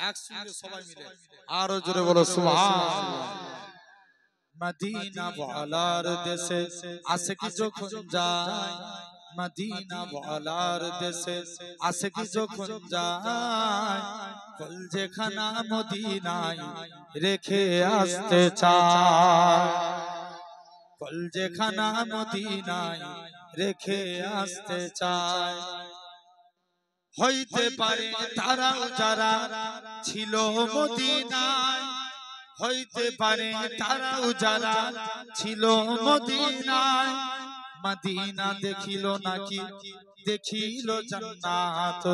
একসঙ্গে সবাই মিলে আরো জোরে বলো সুবহানাল্লাহ। মদিনা ওয়ালার দেশে আশিক যখন যায়, মদিনা ওয়ালার দেশে আশিক যখন যায়, কল যেখানা মদিনায় রেখে আসতে চায়, কল যেখানা মদিনায় রেখে আসতে চায়। হইতে পারে তারাও যারা ছিল মদিনায়, হইতে পারে তারাও যারা ছিল মদিনায়, মদিনা দেখিল নাকি দেখিল জান্নাত,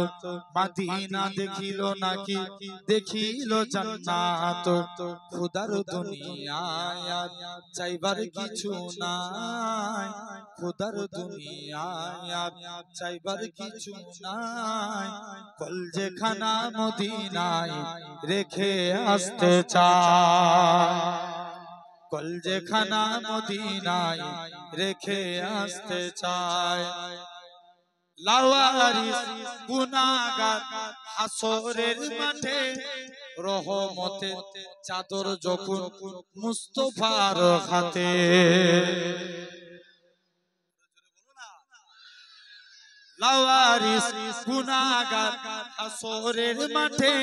মদিনা দেখিল নাকি দেখিল জান্নাত। খোদার দুনিয়ায় আর চাইবার কিছু নাই, খোদার দুনিয়ায় আর চাইবার কিছু নাই, কল যেখানা মদিনায় রেখে আসতে চায়, কল যেখানা মদিনায় রেখে আসতে চায়। লাওয়ারিস গুনাহগার হাসরের মাঠে রহমতের চাদর যখন মুস্তাফার হাতে, লাওয়ারিস গুনাহগার হাসরের মাঠে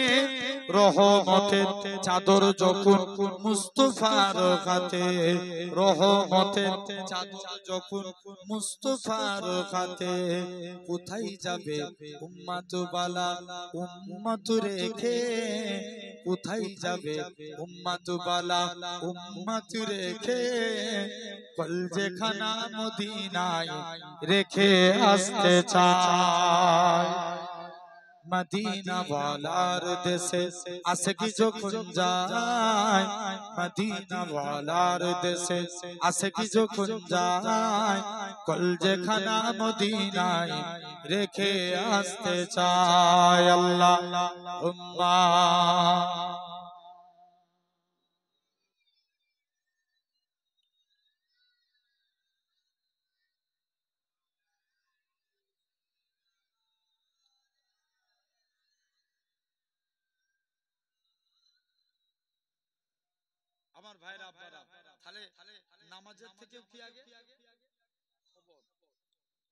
রহমতের চাদর যখন মুস্তাফার হাতে, রহমতের চাদর যখন মুস্তাফার হাতে। কোথায় যাবে উম্মত বালা উম্মত রেখে, কোথায় যাবে উম্মত বালা উম্মত রেখে, কল যেখানা মদিনায় রেখে আসতে চায়। মদিনা ওয়ালার দেশে আশিক যখন যায়, মদিনা ওয়ালার দেশে আশিক যখন যায়, কল যেখানা মদিনায় রেখে আসতে চায়। আল্লাহুম্মা আমার ভাইরা আব্বারা, তাহলে নামাজের থেকেও কি আগে? খবর।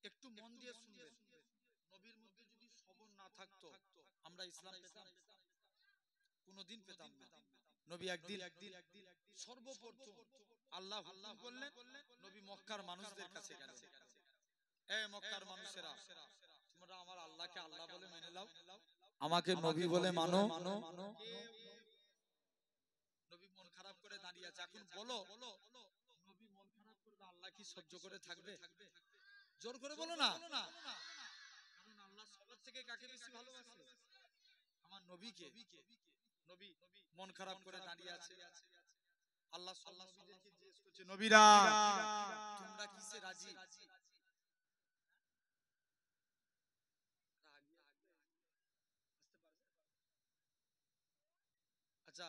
একটু মন দিয়ে শুনবেন, নবীর মধ্যে যদি সবর না থাকতো আমরা ইসলাম পেতাম? কোনোদিন পেতাম না। নবী একদিন সর্বপ্রথম আল্লাহ হুকুম করলেন, নবী মক্কার মানুষদের কাছে গেলেন, এ মক্কার মানুষেরা, তোমরা আমার আল্লাহকে আল্লাহ বলে মেনে নাও, আমাকে নবী বলে মানো। নবী মন খারাপ করে দাঁড়িয়ে আছে, এখন বলো নবী মন খারাপ করলে আল্লাহ কি সহ্য করে থাকবে? জোর করে বলো না। কারণ আল্লাহ সবার থেকে কাকে বেশি ভালোবাসে? আমার নবীকে। নবী মন খারাপ করে দাঁড়িয়ে আছে, আল্লাহ সব নবীদেরকে জিজ্ঞেস করছে, নবীরা তোমরা কিসে রাজি? আচ্ছা,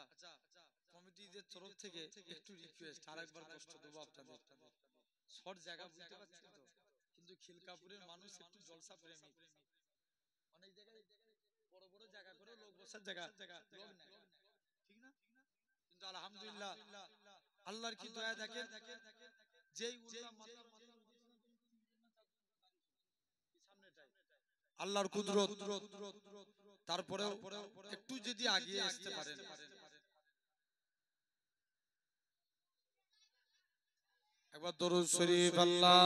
কমিটিদের তরফ থেকে একটু রিকোয়েস্ট, আরেকবার কষ্ট দেবো আপনাদের, শর্ট জায়গা বুঝতে পারছেন তো, কিন্তু খিলকাপুরের মানুষ একটু জলসা প্রেমিক, অনেক জায়গায় বড় বড় জায়গা করে লোক বসার জায়গা লোক নেয়, ঠিক না? কিন্তু আলহামদুলিল্লাহ আল্লাহর কি দয়া দেখেন, যেই উল্লাহ মাতার মাথা আল্লাহর কুদরত। তারপরেও একটু যদি আগিয়ে আসতে পারেন, একবার দরুদ শরীফ আল্লাহ।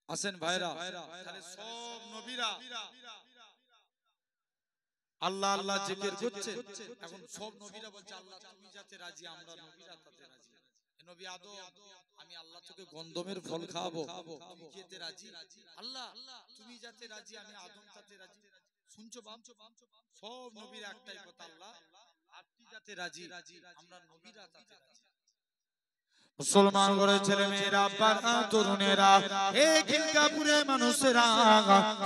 আসেন ভাইরা, তাহলে সব নবীরা আল্লাহ আল্লাহ জিকির করছে। এখন সব নবীরা বলছে আল্লাহ তুমি যাতে রাজি, আমরা নবীরা তাতে রাজি। নবী আদম, আমি আল্লাহ তোকে গন্ধমের ফল খাওয়াবো, তুমি খেতে রাজি? আল্লাহ তুমি যাতে রাজি, আমি আদম তাতে রাজি। শুনছো বাপ? সব নবীর একটাই কথা, আল্লাহ আপনি যাতে রাজি, আমরা নবীরা তাতে রাজি। মুসলমান করে ছেলে মেয়েরা, আব্বারা, তরুণেরা, এই খিলকাপুরে মানুষেরা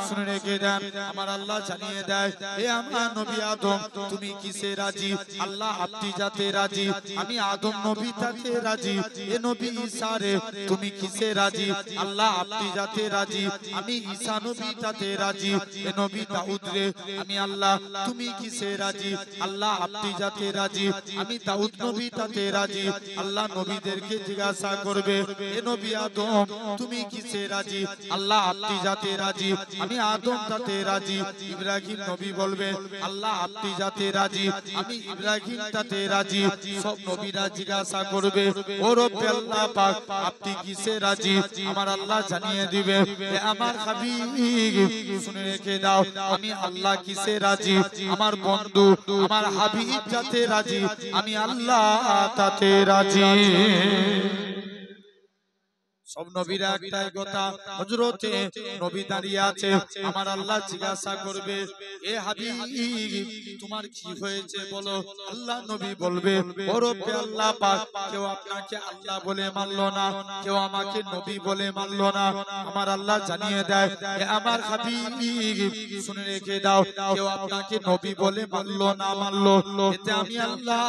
শুনে রেখে দেন, আমার আল্লাহ জানিয়ে দেয়, এ আমার নবী আদম তুমি কিসে রাজি? আল্লাহ আপনি যাতে রাজি, আমি আদম নবী তাতে রাজি। এ নবী ঈসা রে তুমি কিসে রাজি? আল্লাহ আপনি যাতে রাজি, আমি ঈসা নবী তাতে রাজি। এ নবী দাউদ রে আমি আল্লাহ তুমি কিসে রাজি? আল্লাহ আপনি যাতে রাজি, আমি দাউদ নবী তাতে রাজি। আল্লাহ নবীদেরকে জিজ্ঞাসা করবে, এ নবী আদম তুমি কিসে রাজি? আল্লাহ আপনি যাতে রাজি, আমি আদম তাতে রাজি। ইব্রাহিম নবী বলবে, আল্লাহ আপনি যাতে রাজি, আমি ইব্রাহিম তাতে রাজি। সব নবীরা জিজ্ঞাসা করবে, ও রব্বে আল্লাহ পাক আপনি কিসে রাজি? আমার আল্লাহ জানিয়ে দিবে, এ আমার হাবিব শুনে রেখে দাও, আমি আল্লাহ কিসে রাজি? আমার বন্ধু আমার হাবিব যাতে রাজি, আমি আল্লাহ তাতে রাজি। সব নবীরা একটাই কথা, হযরতে নবী দাঁড়িয়ে আছে, আমার আল্লাহ জিজ্ঞাসা করবে, এ হাবিব তোমার কি হয়েছে বলো? আল্লাহ নবী বলবে, ও রব্বে আল্লাহ পাক কেউ আপনাকে আল্লাহ বলে মানলো না, কেউ আমাকে নবী বলে মানলো না। আমার আল্লাহ জানিয়ে দেয়, এ আমার হাবিব শুনে রেখে দাও, কেউ আপনাকে নবী বলে মানলো না মানলো, এতে আমি আল্লাহ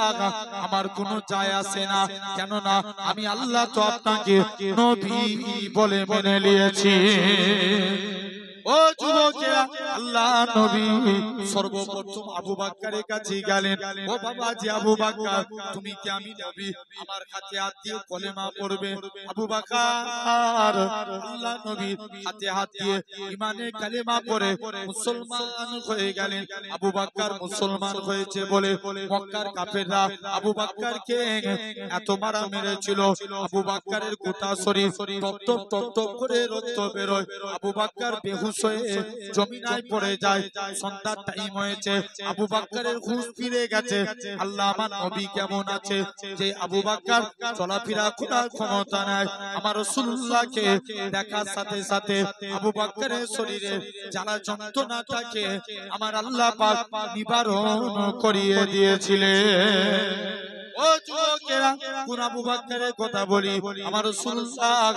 আমার কোনো যায় আসে না, কেননা আমি আল্লাহ তো আপনাকে নবী বলে মেনে নিয়েছি। ও যুবকেরা, আল্লাহ নবী সর্বপ্রথম আবু বকরের কাছে গেলেন, ও বাবা জি আবু বকর তুমি কি আমি নবী? আমার হাতে হাত দিয়ে কলেমা পড়বে। আবু বকর আল্লাহ নবী হাতে হাত দিয়ে ঈমানের কালেমা পড়ে মুসলমান হয়ে গেলেন। আবু বকর মুসলমান হয়েছে বলে মক্কার কাফেররা আবু বকরকে এত মারা মেরেছিল, আবু বকরের গোটা শরীর টপ টপ টপ করে রক্ত বেরোয়। আবু বকর বেহুশ হয়ে জমিনায় পড়ে যায়। সন্ধ্যার টাইম হয়েছে, আবু বকরের হুঁশ ফিরে গেছে। আল্লাহ আমার নবী কেমন আছে যে আবু বকর চলাফেরা করার ক্ষমতা নাই? আমার রাসূলুল্লাহকে দেখার সাথে সাথে আবু বকরের শরীরে যারা যন্ত্রণা থাকে আমার আল্লাহ পাক নিবারণ করিয়ে দিয়েছিলেন। ও যুবকেরা, কোন আবু বকরের কথা বলি? আমার রাসূলুল্লাহ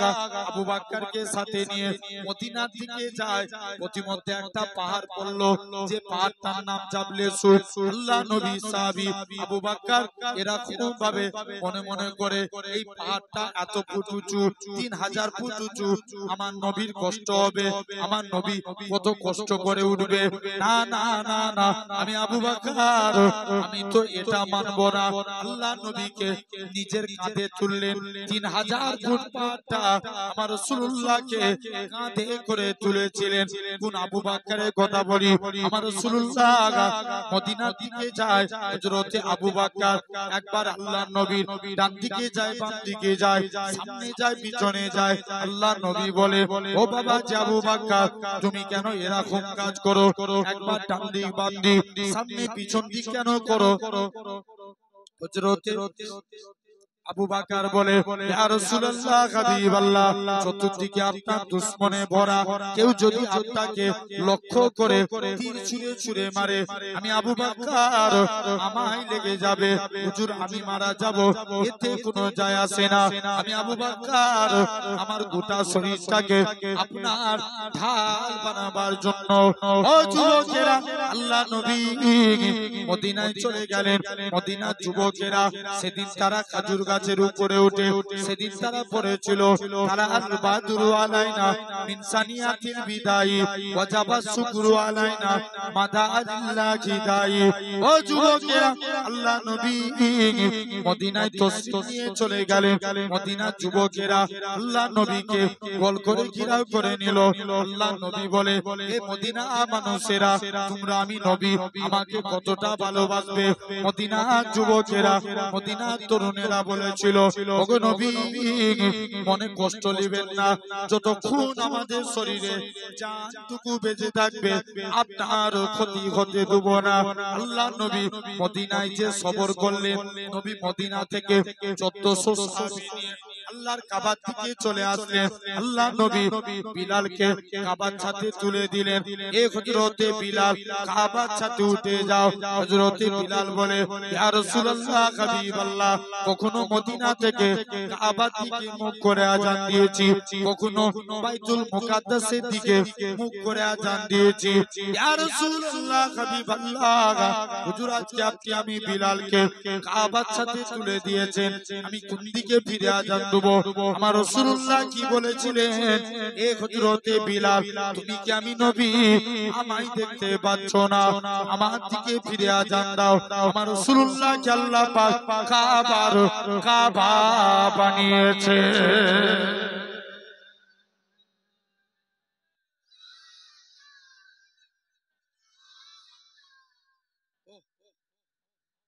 আবু বকরকে সাথে নিয়ে মদিনার দিকে যায়। প্রতিমধ্যে একটা পাহাড় পড়লো, যে পাহাড়টার নাম জাবলে সুর। আল্লাহ নবী সাহাবী আবু বকর এরকম ভাবে মনে মনে করে, এই পাহাড়টা এত ফুট উঁচু, 3000 ফুট উঁচু, আমার নবীর কষ্ট হবে, আমার নবী কত কষ্ট করে উঠবে। না না না না, আমি আবু বকর আমি তো এটা মানব না। আল্লাহ নবীকে নিজের কাঁধে তুললেন, 3000 ফুট পাহাড়টা আমার রাসূলুল্লাহকে কাঁধে করে তুলেছিলেন। কোন আবু বকরের কথা বলি? আমার রাসূলুল্লাহ মদিনার দিকে যায়, হযরতে আবু বকর একবার আল্লাহ নবীর ডান দিকে যায়, বাম দিকে যায়, সামনে যায়, পিছনে যায়। আল্লাহ নবী বলে, ও বাবা জি আবু বকর তুমি কেন এরকম কাজ করো? একবার ডান দিক বাম দিক সামনে পিছন দিক কেন করো? হযরতে আবু বকর বলে, ইয়া রাসূলুল্লাহ হাবিবাল্লাহ চতুর্দিকে আপনার দুশমনে ভরা, কেউ যদি আপনাকে লক্ষ্য করে তীর ছুঁড়ে ছুঁড়ে মারে, আমি আবু বকর আমায় লেগে যাবে, হুজুর আমি মারা যাব, এতে কোনো যায় আসে না। আমি আবু বকর আমার গোটা শরীরটাকে আপনার ঢাল বানাবার জন্য। ও যুবকেরা, আল্লাহ নবী মদিনায় চলে গেলেন। মদিনার যুবকেরা সেদিন তারা খেজুর গাছ গাছের উপরে উঠে সেদিন তারা পড়েছিল তারা আল বাদরু আলাইনা মিন সানিয়াতিল বিদাই ওয়াজাবা শুকরু আলাইনা মাদা আল্লাহি দাই। ও যুবকেরা, আল্লাহ নবী মদিনায় তশরিফ নিয়ে চলে গেলেন। মদিনার যুবকেরা আল্লাহ নবীকে গোল করে ঘেরাও করে নিল। আল্লাহ নবী বলে, এ মদিনা মানুষেরা, তোমরা আমি নবী আমাকে কতটা ভালোবাসবে? মদিনার যুবকেরা, মদিনার তরুণেরা বলেছিল, ওগো নবী, মনে কষ্ট নেবেন না, যতক্ষণ আমাদের শরীরে জানটুকু বেঁচে থাকবে আপনার ক্ষতি হতে দেব না। আল্লাহ নবী মদিনায় যে সবর করলেন, নবী মদিনা থেকে 1400 সাহাবী নিয়ে আল্লাহর কাবার দিকে চলে আসলেন। আল্লাহ নবী বিলালকে কাবার ছাদে তুলে দিলেন। এ হযরতে বিলাল, কাবার ছাদে উঠে যাও। হযরতে বিলাল বলে, ইয়া রাসূলুল্লাহ, হাবিবাল্লাহ, কখনো মদিনা থেকে কাবার দিকে মুখ করে আযান দিয়েছি, কখনো বাইতুল মুকাদ্দাসের দিকে মুখ করে আযান দিয়েছি। ইয়া রাসূলুল্লাহ, হাবিবাল্লাহ, হুজুর আজকে আপনি আমি বিলালকে কাবার ছাদে তুলে দিয়েছেন, আমি কোন দিকে ফিরে আযান দেব? আমার রাসূলুল্লাহ কি বলেছিলেন? এ হযরতে বিলাল, তুমি কি আমি নবী আমায় দেখতে পাচ্ছ না? আমার দিকে ফিরে আযান দাও। আমার রাসূলুল্লাহ কে আল্লাহ পাক কাবা বানিয়েছে।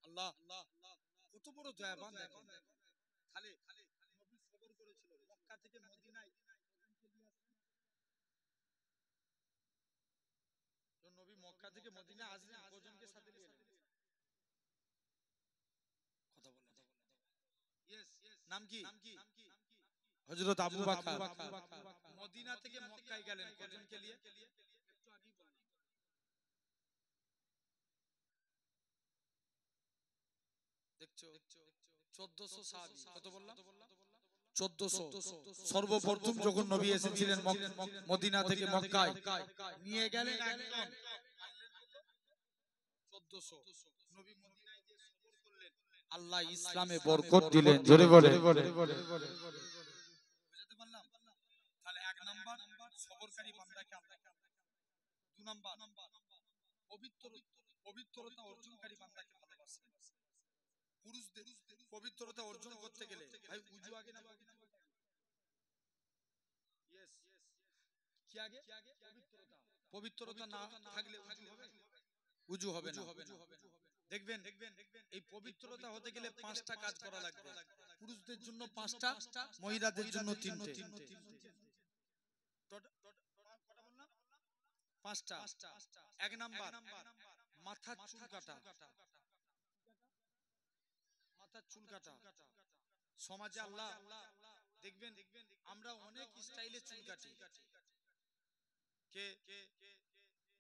আল্লাহ কত বড় দয়াবান দেখেন। খালি নবী সবর করেছিল, মক্কা থেকে মদিনায় নবী মক্কা থেকে মদিনায় আসলেন, কজনকে সাথে নিয়ে এলেন? কথা বলেন, নাম কি? হযরত আবু বকর। মদিনা থেকে মক্কায় গেলেন কজনকে নিয়ে? একটু আগেই বলেন। দেখছো 1400 সাহাবী। কত বললাম? 1400। সর্বপ্রথম যখন নবী এসেছিলেন মদিনা থেকে মক্কায়, নিয়ে গেলেন একজন, 1400। নবী মদিনায় যে সফর করলেন, আল্লাহ ইসলামে বরকত দিলেন। জোরে বলে, বুঝতে পারলাম? তাহলে এক নাম্বার সবরকারী বান্দাকে আল্লাহ, দুই নাম্বার পবিত্রতা অর্জনকারী বান্দাকে ভালোবাসে। পুরুষদের পবিত্রতা অর্জন করতে গেলে ভাই উজু আগে না পবিত্রতা? ইয়েস, কি আগে? পবিত্রতা না থাকলে উজু হবে না। দেখবেন এই পবিত্রতা হতে গেলে 5টা কাজ করা লাগবে। পুরুষদের জন্য 5টা, মহিলাদের জন্য 3টে। কটা বললাম? 5টা। এক নাম্বার মাথার চুল কাটা। মাথার চুল কাটা। সমাজে আল্লাহ দেখবেন আমরা অনেক স্টাইলে চুল কাটি। কে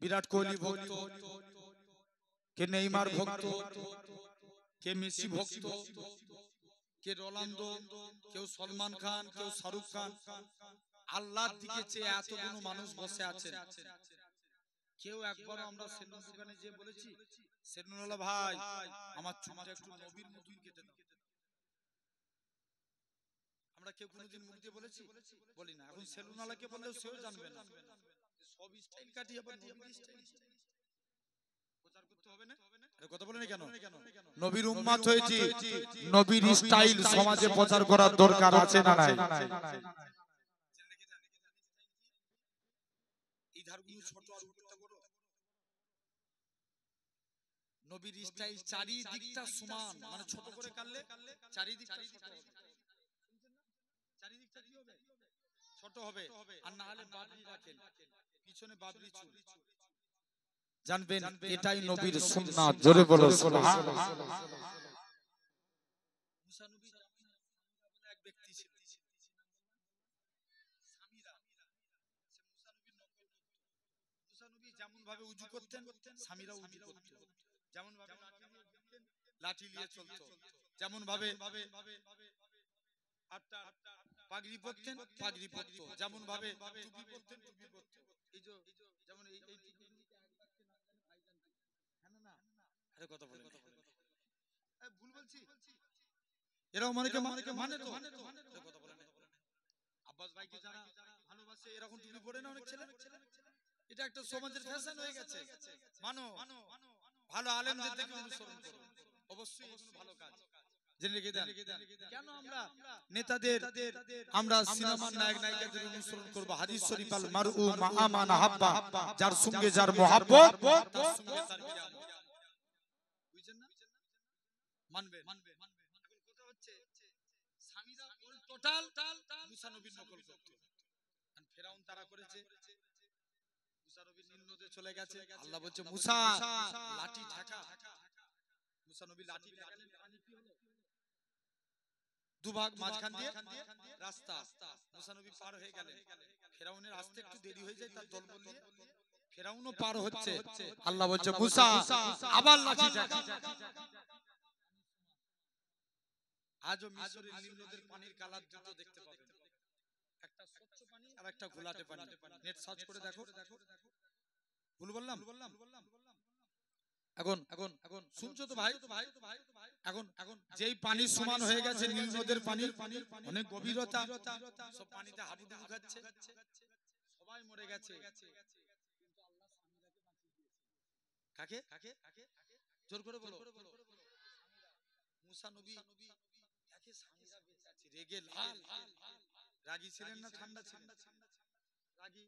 বিরাট কোহলি ভক্ত, কে নেইমার ভক্ত, কে মেসি ভক্ত, কে রোনালদো, কেউ সলমান খান, কেউ শাহরুখ খান। আল্লাহর দিকে চেয়ে এতগুলো মানুষ বসে আছেন, কেউ একবার আমরা সেলুন দোকানে যে বলেছি, সেলুনওয়ালা ভাই আমার চুলটা একটু নবীর মতন কেটে দাও? আমরা কেউ কোনোদিন মুখ দিয়ে বলেছি? বলি না। এখন সেলুনওয়ালাকে বললেও সেও জানবে না, সব স্টাইল কাটি আবার নবীর স্টাইল প্রচার করতে হবে না। কথা বলেন কেন? নবীর উম্মত হয়েছি, নবীর স্টাইল সমাজে প্রচার করার দরকার আছে না নাই? এই ধারগুলো ছোট আর উপরটা বড়। নবীর স্টাইল চারিদিকটা সমান, মানে ছোট করে কাটলে চারিদিকটা ছোট হবে। চারিদিকটা কি হবে? ছোট হবে। আর না হলে বাবরি রাখেন, পিছনে বাবরি চুল। জানবেন এটাই নবীর সুন্নাত। জোরে বলো সুবহানাল্লাহ। মুসা নবী এক ব্যক্তি ছিল, সামিরা। সে মুসা নবীর নকল করত। মুসা নবী যেমন ভাবে উজু করতেন, সামিরা উজু করত। যেমন ভাবে লাঠি নিয়ে চলতো, যেমন ভাবে আপনার পাগড়ি পরতেন, পাগড়ি পরতো, যেমন ভাবে টুপি পরতেন, টুপি পরতো। এই যে যেমন এই হ্যাঁ না, আরে কথা বলেন, ভুল বলছি? এরকম অনেকে মানে তো কথা বলে না। আব্বাস ভাইকে যারা ভালোবাসে এরকম টুপি পরে না অনেক ছেলে, এটা একটা সমাজের ফ্যাশন হয়ে গেছে। মানো, ভালো আলেমদের দেখে অনুসরণ করো, অবশ্যই এগুলো ভালো কাজ। জেনে রেখে দেন, কেন আমরা নেতাদের, আমরা সিনেমার নায়ক নায়িকাদের অনুসরণ করব? হাদিস শরীফ আল মারউ মা মান হাব্বা, যার সঙ্গে যার মহব্বত তার সঙ্গে তার বিরাম। বুঝছেন না? মানবেন। এখন কথা হচ্ছে স্বামীরা অল টোটাল মুসা নবীর নকল করত। আর ফেরাউন তারা করেছে, মুসা নবী নীল নদে চলে গেছে। আল্লাহ বলছে মুসা লাঠি ঠাকা। মুসা নবী লাঠি ঠাকালেন, পানি কি হলো? দুভাগ, মাঝখান দিয়ে রাস্তা। মুসা নবী পার হয়ে গেলেন। ফেরাউনের আসতে একটু দেরি হয়ে যায়, তার দলবল নিয়ে ফেরাউনও পার হচ্ছে। আল্লাহ বলছে মুসা আবার লাঠি ঠাকা। আজও মিশরের নীল নদের পানির কালার দুটো দেখতে পাবেন, একটা স্বচ্ছ পানি আর একটা ঘোলাটে পানি। নেট সার্চ করে দেখো। ভুল বললাম? এখন শুনছো তো ভাই? এখন যেই পানি সমান হয়ে গেছে নীল নদের পানি, অনেক গভীরতা, সব পানিতে হাবুডুবু খাচ্ছে, সবাই মরে গেছে। কাকে? জোর করে বলো। মুসা নবী দেখে স্বামীরা বেঁচে আছে, রেগে লাল। রাগী ছিলেন না ঠান্ডা ছিলেন? রাগী।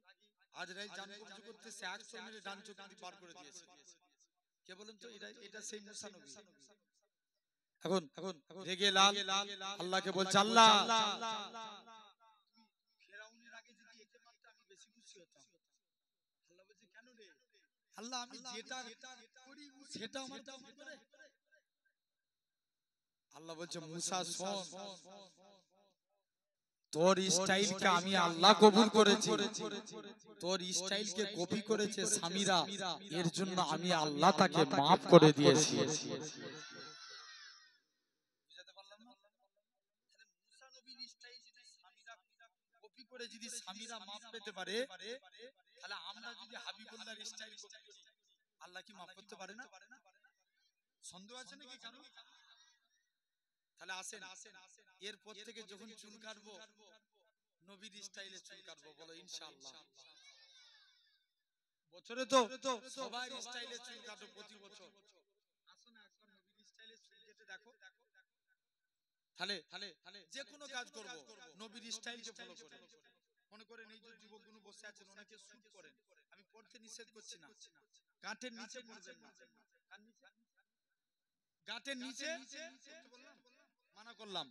আজ রাই জান কবজ করতেছে, 100 মেরে ডান চোখ দিয়ে পার করে দিয়েছে। কে বলেন তো? এটা সেই মুসা নবী। এখন রেগে লাল, আল্লাহকে বলছে আল্লাহ ফেরাউনের আগে যদি একে মারতে আমি বেশি খুশি হতাম। আল্লাহ বলছে কেন রে? আল্লাহ আমি যেটা করি সেটা আমার দাম করে। আল্লাহ বলছে মুসা শোন, তোর স্টাইলকে আমি আল্লাহ কবুল করেছি, তোর স্টাইলকে কপি করেছে স্বামীরা, এর জন্য আমি আল্লাহ তাকে মাফ করে দিয়েছি। বুঝাতে পারলাম না? তাহলে মুসা নবীর স্টাইল যদি স্বামীরা কপি করে যদি স্বামীরা মাফ পেতে পারে, তাহলে আমরা যদি হাবিবুল্লাহর স্টাইল কপি করি, আল্লাহ কি মাফ করতে পারে না? সন্দেহ আছে নাকি কারো? তাহলে আসেন, এরপর থেকে যখন চুল কাটবো নবীর স্টাইলে চুল কাটবো, বলো ইনশাআল্লাহ। বছরে তো সবাই স্টাইলে চুল কাটো প্রতি বছর। আসো না একবার নবীর স্টাইলে চুল কেটে দেখো। তাহলে যে কোনো কাজ করব নবীর স্টাইলকে ফলো করে। মনে করেন এই যে যুবকগুলো বসে আছেন, অনেকে শুট করেন, আমি পড়তে নিষেধ করছি না, গাঁটের নিচে পড়বেন না। গাঁটের নিচে বললাম, মানা করলাম,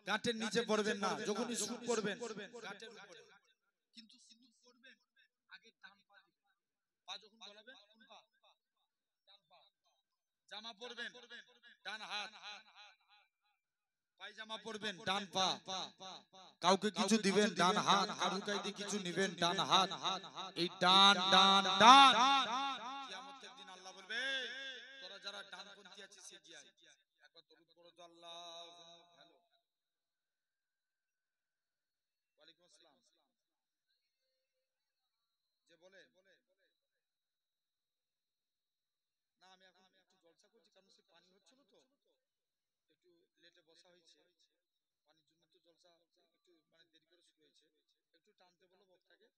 গাঁটের নিচে পড়বেন না। যখনই শুট করবেন গাঁটের উপরে, কিন্তু শুট করবেন আগে ডান পা দিবেন। পা যখন গলাবেন কোন পা? ডান পা। জামা পরবেন ডান হাত, পায়জামা পরবেন ডান পা, কাউকে কিছু দিবেন ডান হাত, কারু কাইতে কিছু নিবেন ডান হাত। এই ডান ডান ডান, কিয়ামতের দিন আল্লাহ বলবে তোরা যারা ডানপন্থী আছিস এগিয়ে আয়। একবার দরুদ পড়ো তো আল্লাহুম্মা ভালো। ওয়ালাইকুম আসসালাম। যে বলে না আমি এখন একটু জলসা করছি, কারণ সে পানি হচ্ছিল তো একটু লেটে বসা হয়েছে, পানির জন্য তো জলসা একটু মানে দেরি করে শুরু হয়েছে। একটু টানতে বলো বক্তাকে,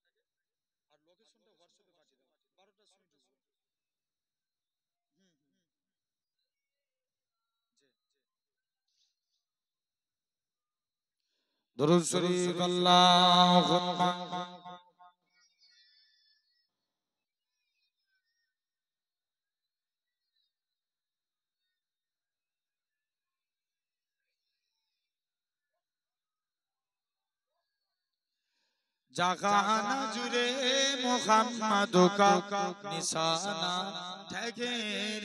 আর লোকেশনটা হোয়াটসঅ্যাপে পাঠিয়ে দাও, 12টার সময় ঢুকবো। দরুদ শরীফ আল্লাহুম্মা জাগানা জুড়ে মুহাম্মদ কা নিশানা ঠেকের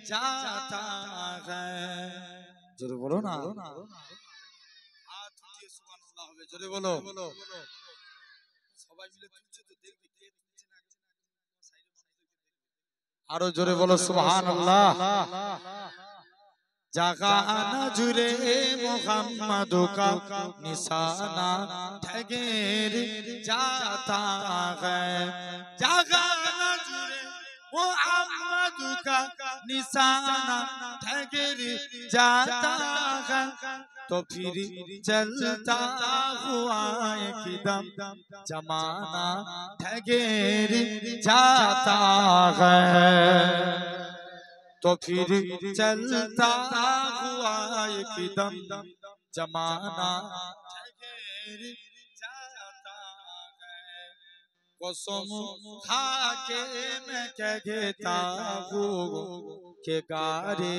जाता है। জোরে বলো না, হাত উঠিয়ে সুবহানাল্লাহ হবে, জোরে বলো। সবাই মিলে তুলছে তো দেখবে কে তুলছে না, সাইডে মানুষ, আরো জোরে বলো সুবহানাল্লাহ। জাগানা জুড়ে মুহাম্মদ কা নিশানা ঠেকের जाता है। জাগানা জুড়ে मुहम्मद का निशाना ठहर जाता है। तो फिर चलता हुआ एकदम जमाना ठगेर जाता है, तो फिर चलता हुआ एकदम जमाना ठगेर जाता है। कसम खा के मैं कहता हूँ के गारे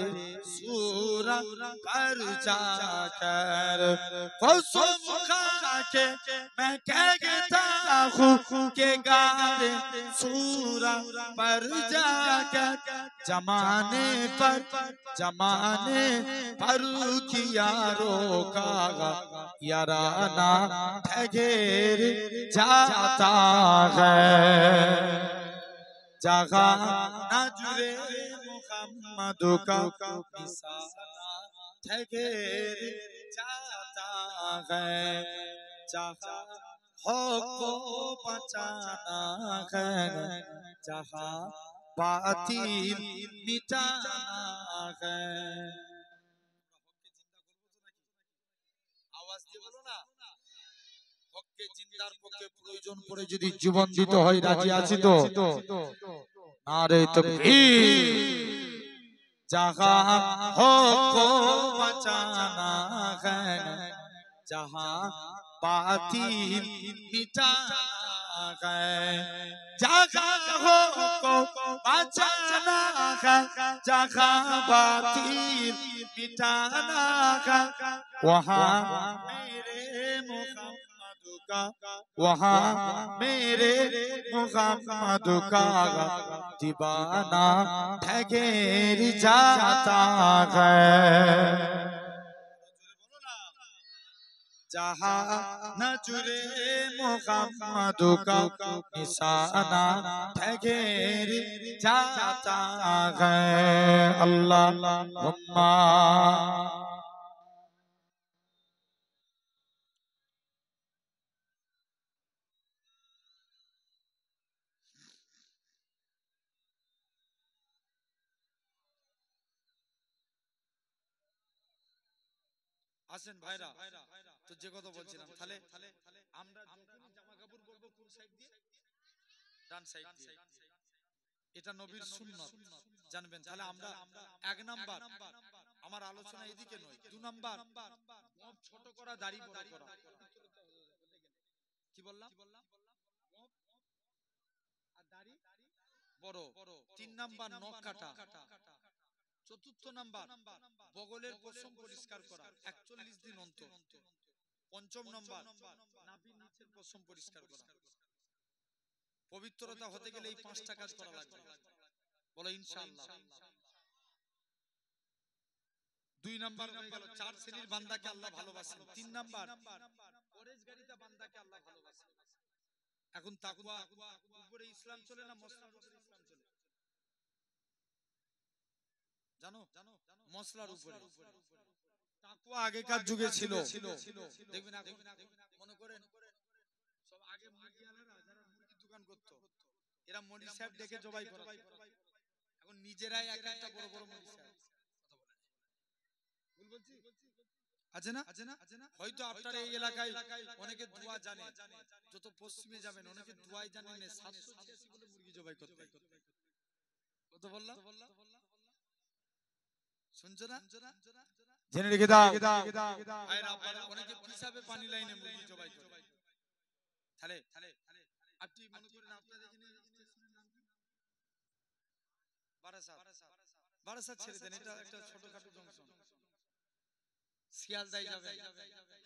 सूरा पर जाकर, कसम खा के मैं कहता हूँ के गारे सूरा पर जाकर, जमाने पर किया रोका याराना ठगेर जाता है। जहाँ न जुरे मोहम्मद का निशाना ठगेर जाता है, जहाँ हक को बचाना है, जहाँ बातिल मिटाना है। आवाज দিয়ে বলো না, হককে জিন্দার পক্ষে প্রয়োজন পড়ে যদি জীবন দিতে হয় রাজি আছি তো? নারে তাকবীর। जहाँ हो को बचाना है, जहाँ बातिल मिटाना है, जहाँ हो को बचाना है, जहाँ बातिल मिटाना है, वहाँ मेरे मुहम्मद का, वहाँ मेरे मुहम्मद का दीवाना ठगेर जाता है। जहाँ नजरे मुहम्मद का निशाना ठगेर जाता है। अल्लाहुम्मा আসেন ভাইরা, তো যে কথা বলছিলাম, তাহলে আমরা যখন জামা কাপড় পরবো কোন সাইড দিয়ে? ডান সাইড দিয়ে। এটা নবীর সুন্নাত, জানবেন। তাহলে আমরা এক নাম্বার, আমার আলোচনা এদিকে নয়, 2 নাম্বার মুখ ছোট করা, দাড়ি বড় করা। কি বললাম? মুখ আর দাড়ি বড়। 3 নাম্বার নখ কাটা। 4th নাম্বার বগলের পশম পরিষ্কার করা 41 দিন অন্তর। 5ম নাম্বার নাভির নিচের পশম পরিষ্কার করা। পবিত্রতা হতে গেলে এই 5টা কাজ করা লাগবে, বলো ইনশাআল্লাহ। 2 নাম্বার হয়ে গেল, 4 শ্রেণীর বান্দাকে আল্লাহ ভালোবাসেন। 3 নাম্বার পরেশগারিতা বান্দাকে আল্লাহ ভালোবাসেন। এখন তাকওয়া উপরে ইসলাম চলে না মশলার উপরে ইসলাম চলে? জানো? মশলার উপরে। তাকওয়া আগেকার যুগে ছিল, দেখবেন এখন মনে করেন সব আগে মুরগিওয়ালারা যারা মুরগির দোকান করত, এরা মনি সাহেব ডেকে জবাই করে, এখন নিজেরাই এক একটা বড় বড় মনি সাহেব। ভুল বলছি? আছে না? হয়তো আপনার এই এলাকায় অনেকে দোয়া জানে, যত পশ্চিমে যাবেন অনেকে দোয়াই জানেন না, 786 বলে মুরগি জবাই করতে। কত বললাম? শুনছো না? জেনে রেখে দাও, ভাইরা আপনারা অনেকে পিসাবে পানি লাইনে মুরগি জবাই করে। তাহলে আপনি মনে করেন আপনাদের এখানে স্টেশনের নাম কি? বারাসাত ছেড়ে দেন, এটা একটা ছোটখাটো জংশন। শিয়ালদায় যাবেন,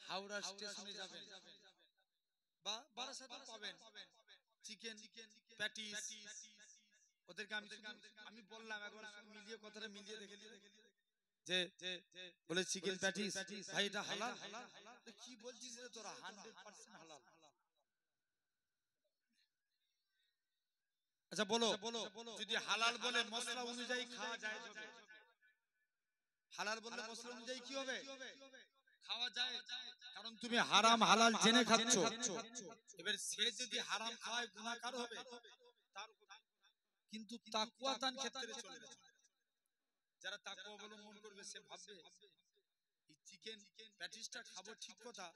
হাওড়া স্টেশনে যাবেন, বা বারাসাতে পাবেন চিকেন প্যাটিস। ওদেরকে আমি বললাম একবার মিলিয়ে, কথাটা মিলিয়ে দেখে যে বলে চিকেন প্যাটিস, ভাই এটা হালাল? কি বলছিস রে তোরা? 100% হালাল। আচ্ছা বলো, যদি হালাল বলে মশলা অনুযায়ী খাওয়া যায় হবে? হালাল বললে মশলা অনুযায়ী কি হবে? খাওয়া যায়, কারণ তুমি হারাম হালাল জেনে খাচ্ছ। এবার সে যদি হারাম খাওয়ায় গুনাহগার হবে, তার কিন্তু তাকওয়া তার ক্ষেত্রে চলে যাবে। যারা তাকওয়া অবলম্বন করবে সে ভাববে এই চিকেন প্যাটিসটা খাবো ঠিক কথা,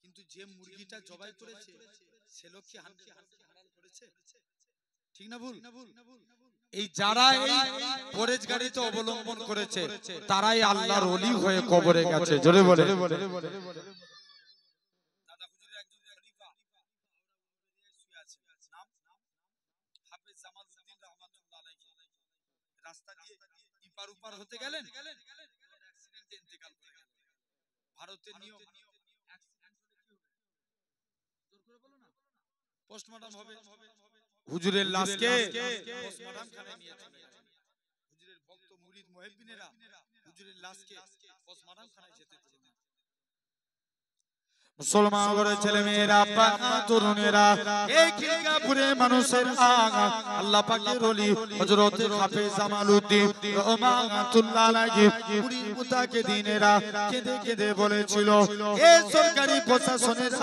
কিন্তু যে মুরগিটা জবাই করেছে সে লোক কি হালাল করেছে? ঠিক না ভুল? এই যারা এই পরেজগারিতে অবলম্বন করেছে তারাই আল্লাহর ওলি হয়ে কবরে গেছে। জোরে বলে। দাদা হুজুরের একজন খলিফা শুয়ে আছে, নাম হাফেজ জামালউদ্দিন রাহমাতুল্লাহ আলাইহি। রাস্তা দিয়ে ইপার উপার হতে গেলেন, অ্যাক্সিডেন্টে ইন্তেকাল করে গেলেন। ভারতের নিয়ম, অ্যাক্সিডেন্ট হলে কি হবে? জোর করে বলো না, পোস্টমর্টম হবে। হুজুরের লাশকে পোস্টমর্টম খানায় নিয়ে চলে গেলেন। হুজুরের ভক্ত মুরিদ মুহিব্বিনেরা হুজুরের লাশকে পোস্টমর্টম খানায় যেতে দিলেন না। মুসলমান ঘরের ছেলে মেয়েরা, তরুণেরা, এই খিলগাপুরে মানুষের আল্লাহ পাকের ওলি হযরত হাফেজ জামালউদ্দিন রাহমাতুল্লাহ আলাইহি মুরিদ মুতাকিদিনেরা কেঁদে কেঁদে বলেছিল, এ সরকারি প্রশাসনের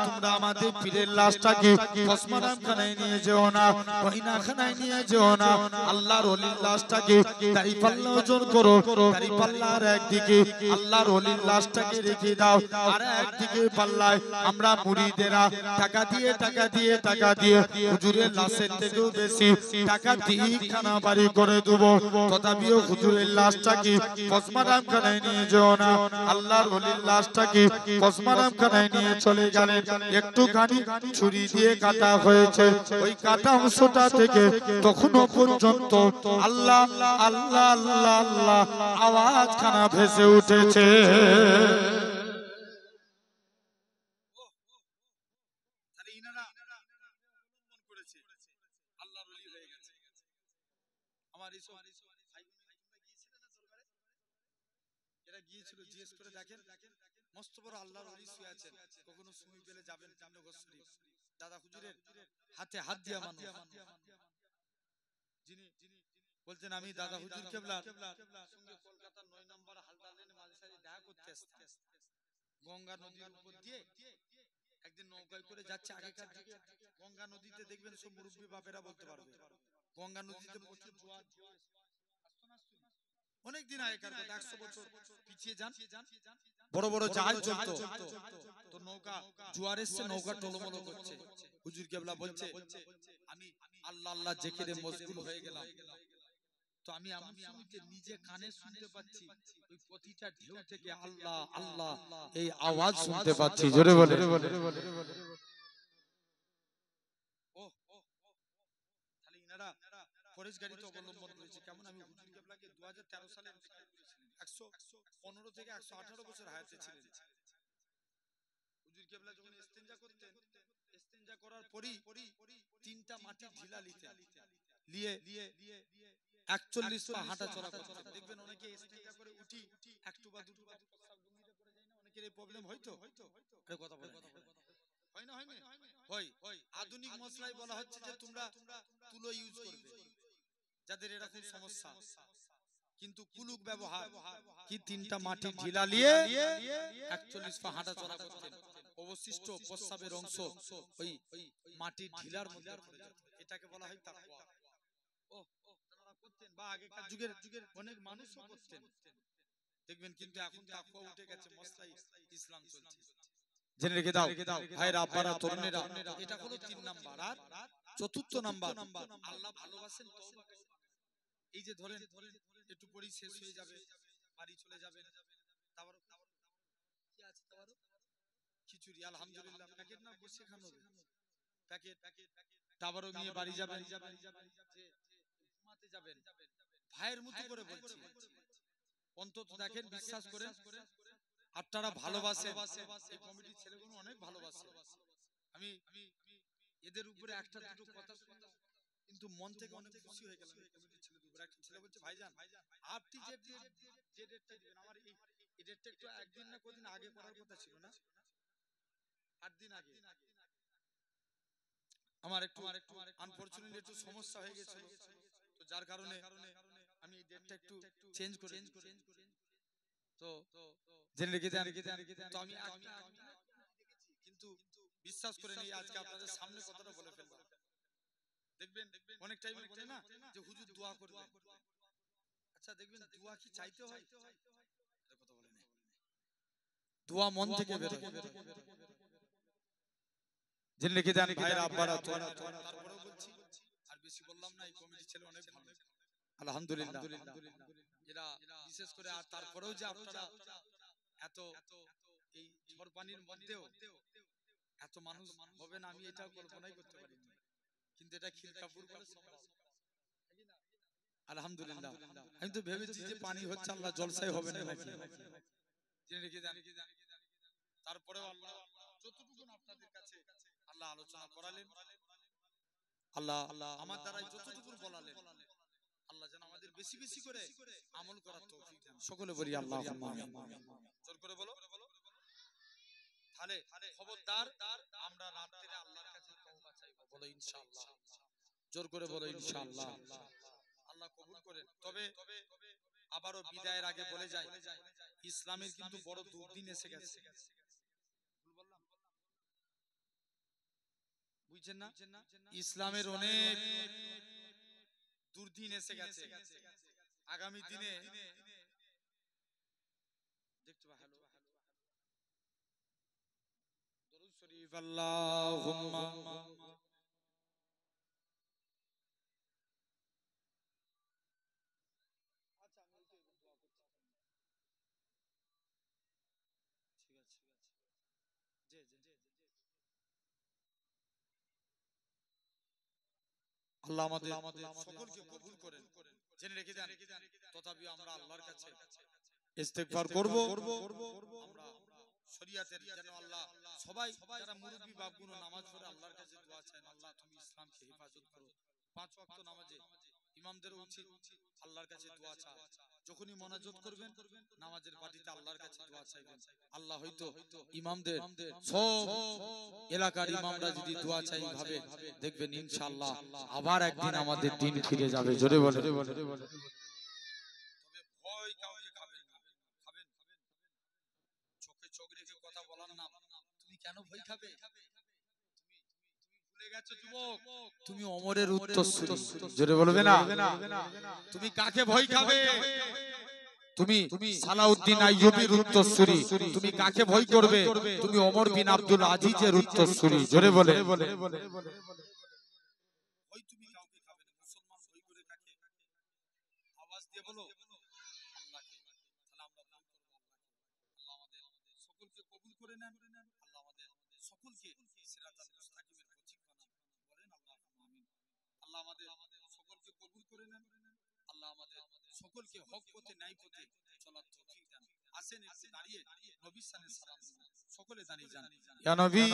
তোমরা আমাদের পীরের লাশটাকে পোস্টমর্টম খানায় নিয়ে যেও না, ওহিনাখানায় নিয়ে যেও না। আল্লাহর ওলির লাশটাকে দাঁড়িপাল্লা ওজন করো, দাঁড়িপাল্লার একদিকে আল্লাহর ওলির লাশটাকে রেখে দাও, আর একদিকে পাল্লায় আমরা মুরিদেরা টাকা দিয়ে হুজুরের লাশের থেকেও বেশি টাকা দিয়ে খানা বাড়ি করে দেব। তথাপিও হুজুরের লাশটাকে পোস্টমর্টম খানায় নিয়ে যেও না। আল্লাহর ওলির লাশটাকে পোস্টমর্টম খানায় নিয়ে চলে গেলেন। একটুখানি ছুরি দিয়ে কাটা হয়েছে, ওই কাটা অংশটা থেকে তখনও পর্যন্ত আল্লাহ আল্লাহ আল্লাহ আল্লাহ আওয়াজ খানা ভেসে উঠেছে। আমার এইসব ভাই বোনেরা তোমরা গিয়েছিলে না দরবারে? এরা গিয়েছিল, জিজ্ঞেস করে দেখেন মস্ত বড় আল্লাহর ওলি শুয়ে আছেন, কখনো সময় পেলে যাবেন জামনগর শরীফ। দাদা হুজুরের হাতে হাত দিয়া মানুষ, যিনি বলছেন আমি দাদা হুজুর কেবলার সঙ্গে কলকাতার 9 নম্বর হালদা লেনে মাঝে সাঝে দেখা করতে আসতাম। গঙ্গা নদীর উপর দিয়ে একদিন নৌকায় করে যাচ্ছে। আগেকার যুগে গঙ্গা নদীতে দেখবেন সব মুরব্বী বাপেরা বলতে পারবে, গঙ্গা নদীতে প্রচুর জোয়ার অনেকদিন আগেকার কথা, 100 বছর পিছিয়ে যান, বড় বড় জাহাজ চলতো, তো নৌকা জোয়ার এসছে, নৌকা টলমলো করছে। হুজুর কেবলা বলছে আমি আল্লাহ আল্লাহ জিকিরে মশগুল হয়ে গেলাম, তো আমি এমন শুনতে নিজে কানে শুনতে পাচ্ছি, ওই প্রতিটা ঢেউ থেকে আল্লাহ আল্লাহ এই আওয়াজ শুনতে পাচ্ছি। জোরে বলে। তাহলে ইনারা ফরেজগারিতে অবলম্বন করেছে কেমন? আমি হুজুর কেবলাকে 2013 সালে 115 থেকে 118 বছর হায়াতে ছিলেন। হুজুর কেবলা যখন ইস্তেঞ্জা করতেন, ইস্তেঞ্জা করার পরই 3টা মাটির ঢিলা নিয়ে 41 পা হাঁটা চলা করতেন। দেখবেন অনেকে ইস্তেঞ্জা করে উঠি একটু বা দুটো পা প্রস্রাব জমিতে পড়ে যায় না, অনেকের এই প্রবলেম হয়তো। আরে কথা বলেন, হয় না? হয়। আধুনিক মশলাই বলা হচ্ছে যে তোমরা তুলো ইউজ করবে যাদের এরকম সমস্যা, কিন্তু কুলুক ব্যবহার কি 3টা মাটির ঢিলা নিয়ে 41 পা হাঁটা চলা করতেন। অবশিষ্ট প্রস্রাবের অংশ ওই মাটির ঢিলার মধ্যে পড়ে যেত। এটাকে বলা হয় তাকওয়া। তারা করতেন, বা আগেকার যুগের অনেক মানুষও করতেন দেখবেন, কিন্তু এখন তাকওয়া উঠে গেছে, মশলাই ইসলাম চলছে। জেনে রেখে দাও ভাইরা আব্বারা তরুণেরা, এটা হলো 3 নাম্বার। আর 4র্থ নাম্বার, আল্লাহ ভালোবাসেন তওবা। এই যে ধরেন একটু পরেই শেষ হয়ে যাবে, বাড়ি চলে যাবেন, তারপর কি আছে, তারপর খিচুড়ি আলহামদুলিল্লাহ প্যাকেট না বসে খানো প্যাকেট, তারপরও নিয়ে বাড়ি যাবেন, যে ঘুমাতে যাবেন। ভাইয়ের মতো করে বলছি, অন্তত দেখেন, বিশ্বাস করেন আপনারা ভালোবাসেন, এই কমিটির ছেলেগুলো অনেক ভালোবাসে। আমি এদের উপরে একটা দুটো কথা শুনলাম, কিন্তু মন থেকে অনেক খুশি হয়ে গেলাম। এই কমিটির ছেলেদের উপরে একটা ছেলে বলছে, ভাইজান আপনি যে ডেটটা দিবেন, আমার এই ডেটটা একটু একদিন না কদিন আগে করার কথা ছিল না, 8 দিন আগে। আমার একটু আনফরচুনেটলি একটু সমস্যা হয়ে গেছিল, তো যার কারণে আমি এই ডেটটা একটু চেঞ্জ করে, তো জেনে রেখে দেন। তো আমি কিন্তু বিশ্বাস করে নিয়ে আজকে আপনাদের সামনে কথাটা বলে ফেললাম। দেখবেন অনেক টাইমে বলে না যে হুজুর দোয়া করবে, আচ্ছা দেখবেন দোয়া কি চাইতে হয়? কথা বলে না। দোয়া মন থেকে বেরোয়। জেনে রেখে যান ভাইরা আব্বারা, তারপরেও বলছি আর বেশি বললাম না, এই কমিটি ছেলে অনেক ভালো আলহামদুলিল্লাহ। এরা বিশেষ করে, আর তারপরেও যে আপনারা এত এই ঝড় পানির মধ্যেও এত মানুষ হবেন আমি এটাও কল্পনাই করতে পারিনি, কিন্তু এটা খিলকাপুর বলে সম্ভব। আলহামদুলিল্লাহ। আমি তো ভেবেছি যে পানি হচ্ছে আল্লাহ জলসাই হবে না নাকি, জেনে রেখে যান। তারপরেও আল্লাহ যতটুকু আপনাদের কাছে আল্লাহ আলোচনা করালেন, আল্লাহ আমার দ্বারা যতটুকু বলালেন, আল্লাহ যেন আমাদের বেশি বেশি করে আমল করার তৌফিক দেন। সকলে বলি আল্লাহুম্মা আমিন। জোর করে বলো। তাহলে খবরদার আমরা রাতে আল্লাহর কাছে তওবা চাইবো, বলো ইনশাআল্লাহ। জোর করে বলো ইনশাআল্লাহ। আল্লাহ কবুল করেন। তবে আবারও বিদায়ের আগে বলে যাই, ইসলামের কিন্তু বড় দুর্দিন এসে গেছে, বুঝছেন না? ইসলামের অনেক দুর্দিন এসে গেছে। আগামী দিনে দেখতে পাবো। হ্যালো, দরুদ শরীফ আল্লাহুম্মা। আচ্ছা, আমি ওইটাই দোয়া করছি। ঠিক আছে, জি জি জি। আল্লাহ আমাদের সকলকে কবুল করেন। জেনে রেখে দেন, তথাপিও আমরা আল্লাহর কাছে ইস্তেগফার করব। আমরা শরীয়তের যেন আল্লাহ সবাই যারা মুরব্বি বাপগুলো নামাজ পড়ে আল্লাহর কাছে দোয়া চায়, আল্লাহ তুমি ইসলামকে হেফাজত করো। 5 ওয়াক্ত নামাজে ইমামদেরও উচিত আল্লাহর কাছে দোয়া চাওয়া। যখনই মোনাজাত করবেন নামাজের পার্টিতে আল্লাহর কাছে দোয়া চাইবেন। আল্লাহ হয়তো ইমামদের সব এলাকার ইমামরা যদি দোয়া চাই ভাবে, দেখবেন ইনশাআল্লাহ আবার একদিন আমাদের দিন ফিরে যাবে। জোরে বলে। তবে ভয় কাউকে খাবেন না, খাবেন চোখে চোখ রেখে কথা বলার নাম। তুমি কেন ভয় খাবে? তুমি ভুলে গেছো যুবক, তুমি ওমরের উত্তরসূরি। জোরে বলবে না। তুমি কাকে ভয় খাবে? তুমি সালাউদ্দিন আইয়ুবীর উত্তরসূরি। তুমি কাকে ভয় করবে? তুমি ওমর বিন আব্দুল আজিজের উত্তরসূরি। জোরে বলে। ভয় তুমি কাউকে খাবে না। মুসলমান ভয় করে কাকে? আওয়াজ দিয়ে বলো আল্লাহকে। তাহলে আমরা ভয় করব আল্লাহকে। আল্লাহ আমাদের সকলকে কবুল করে নেন। আল্লাহ আমাদের সকলকে সিরাতাল মুস্তাকিমের পথিক বানান। বলেন আল্লাহুম্মা আমিন। আল্লাহ আমাদের সকলকে কবুল করে নেন। আল্লাহ আমাদের সকলকে হক পথে ন্যায় পথে চলার তৌফিক দেন। আসেন একটু দাঁড়িয়ে নবীর শানে সালাম দিন। সকলে দাঁড়িয়ে যান। ইয়া নবী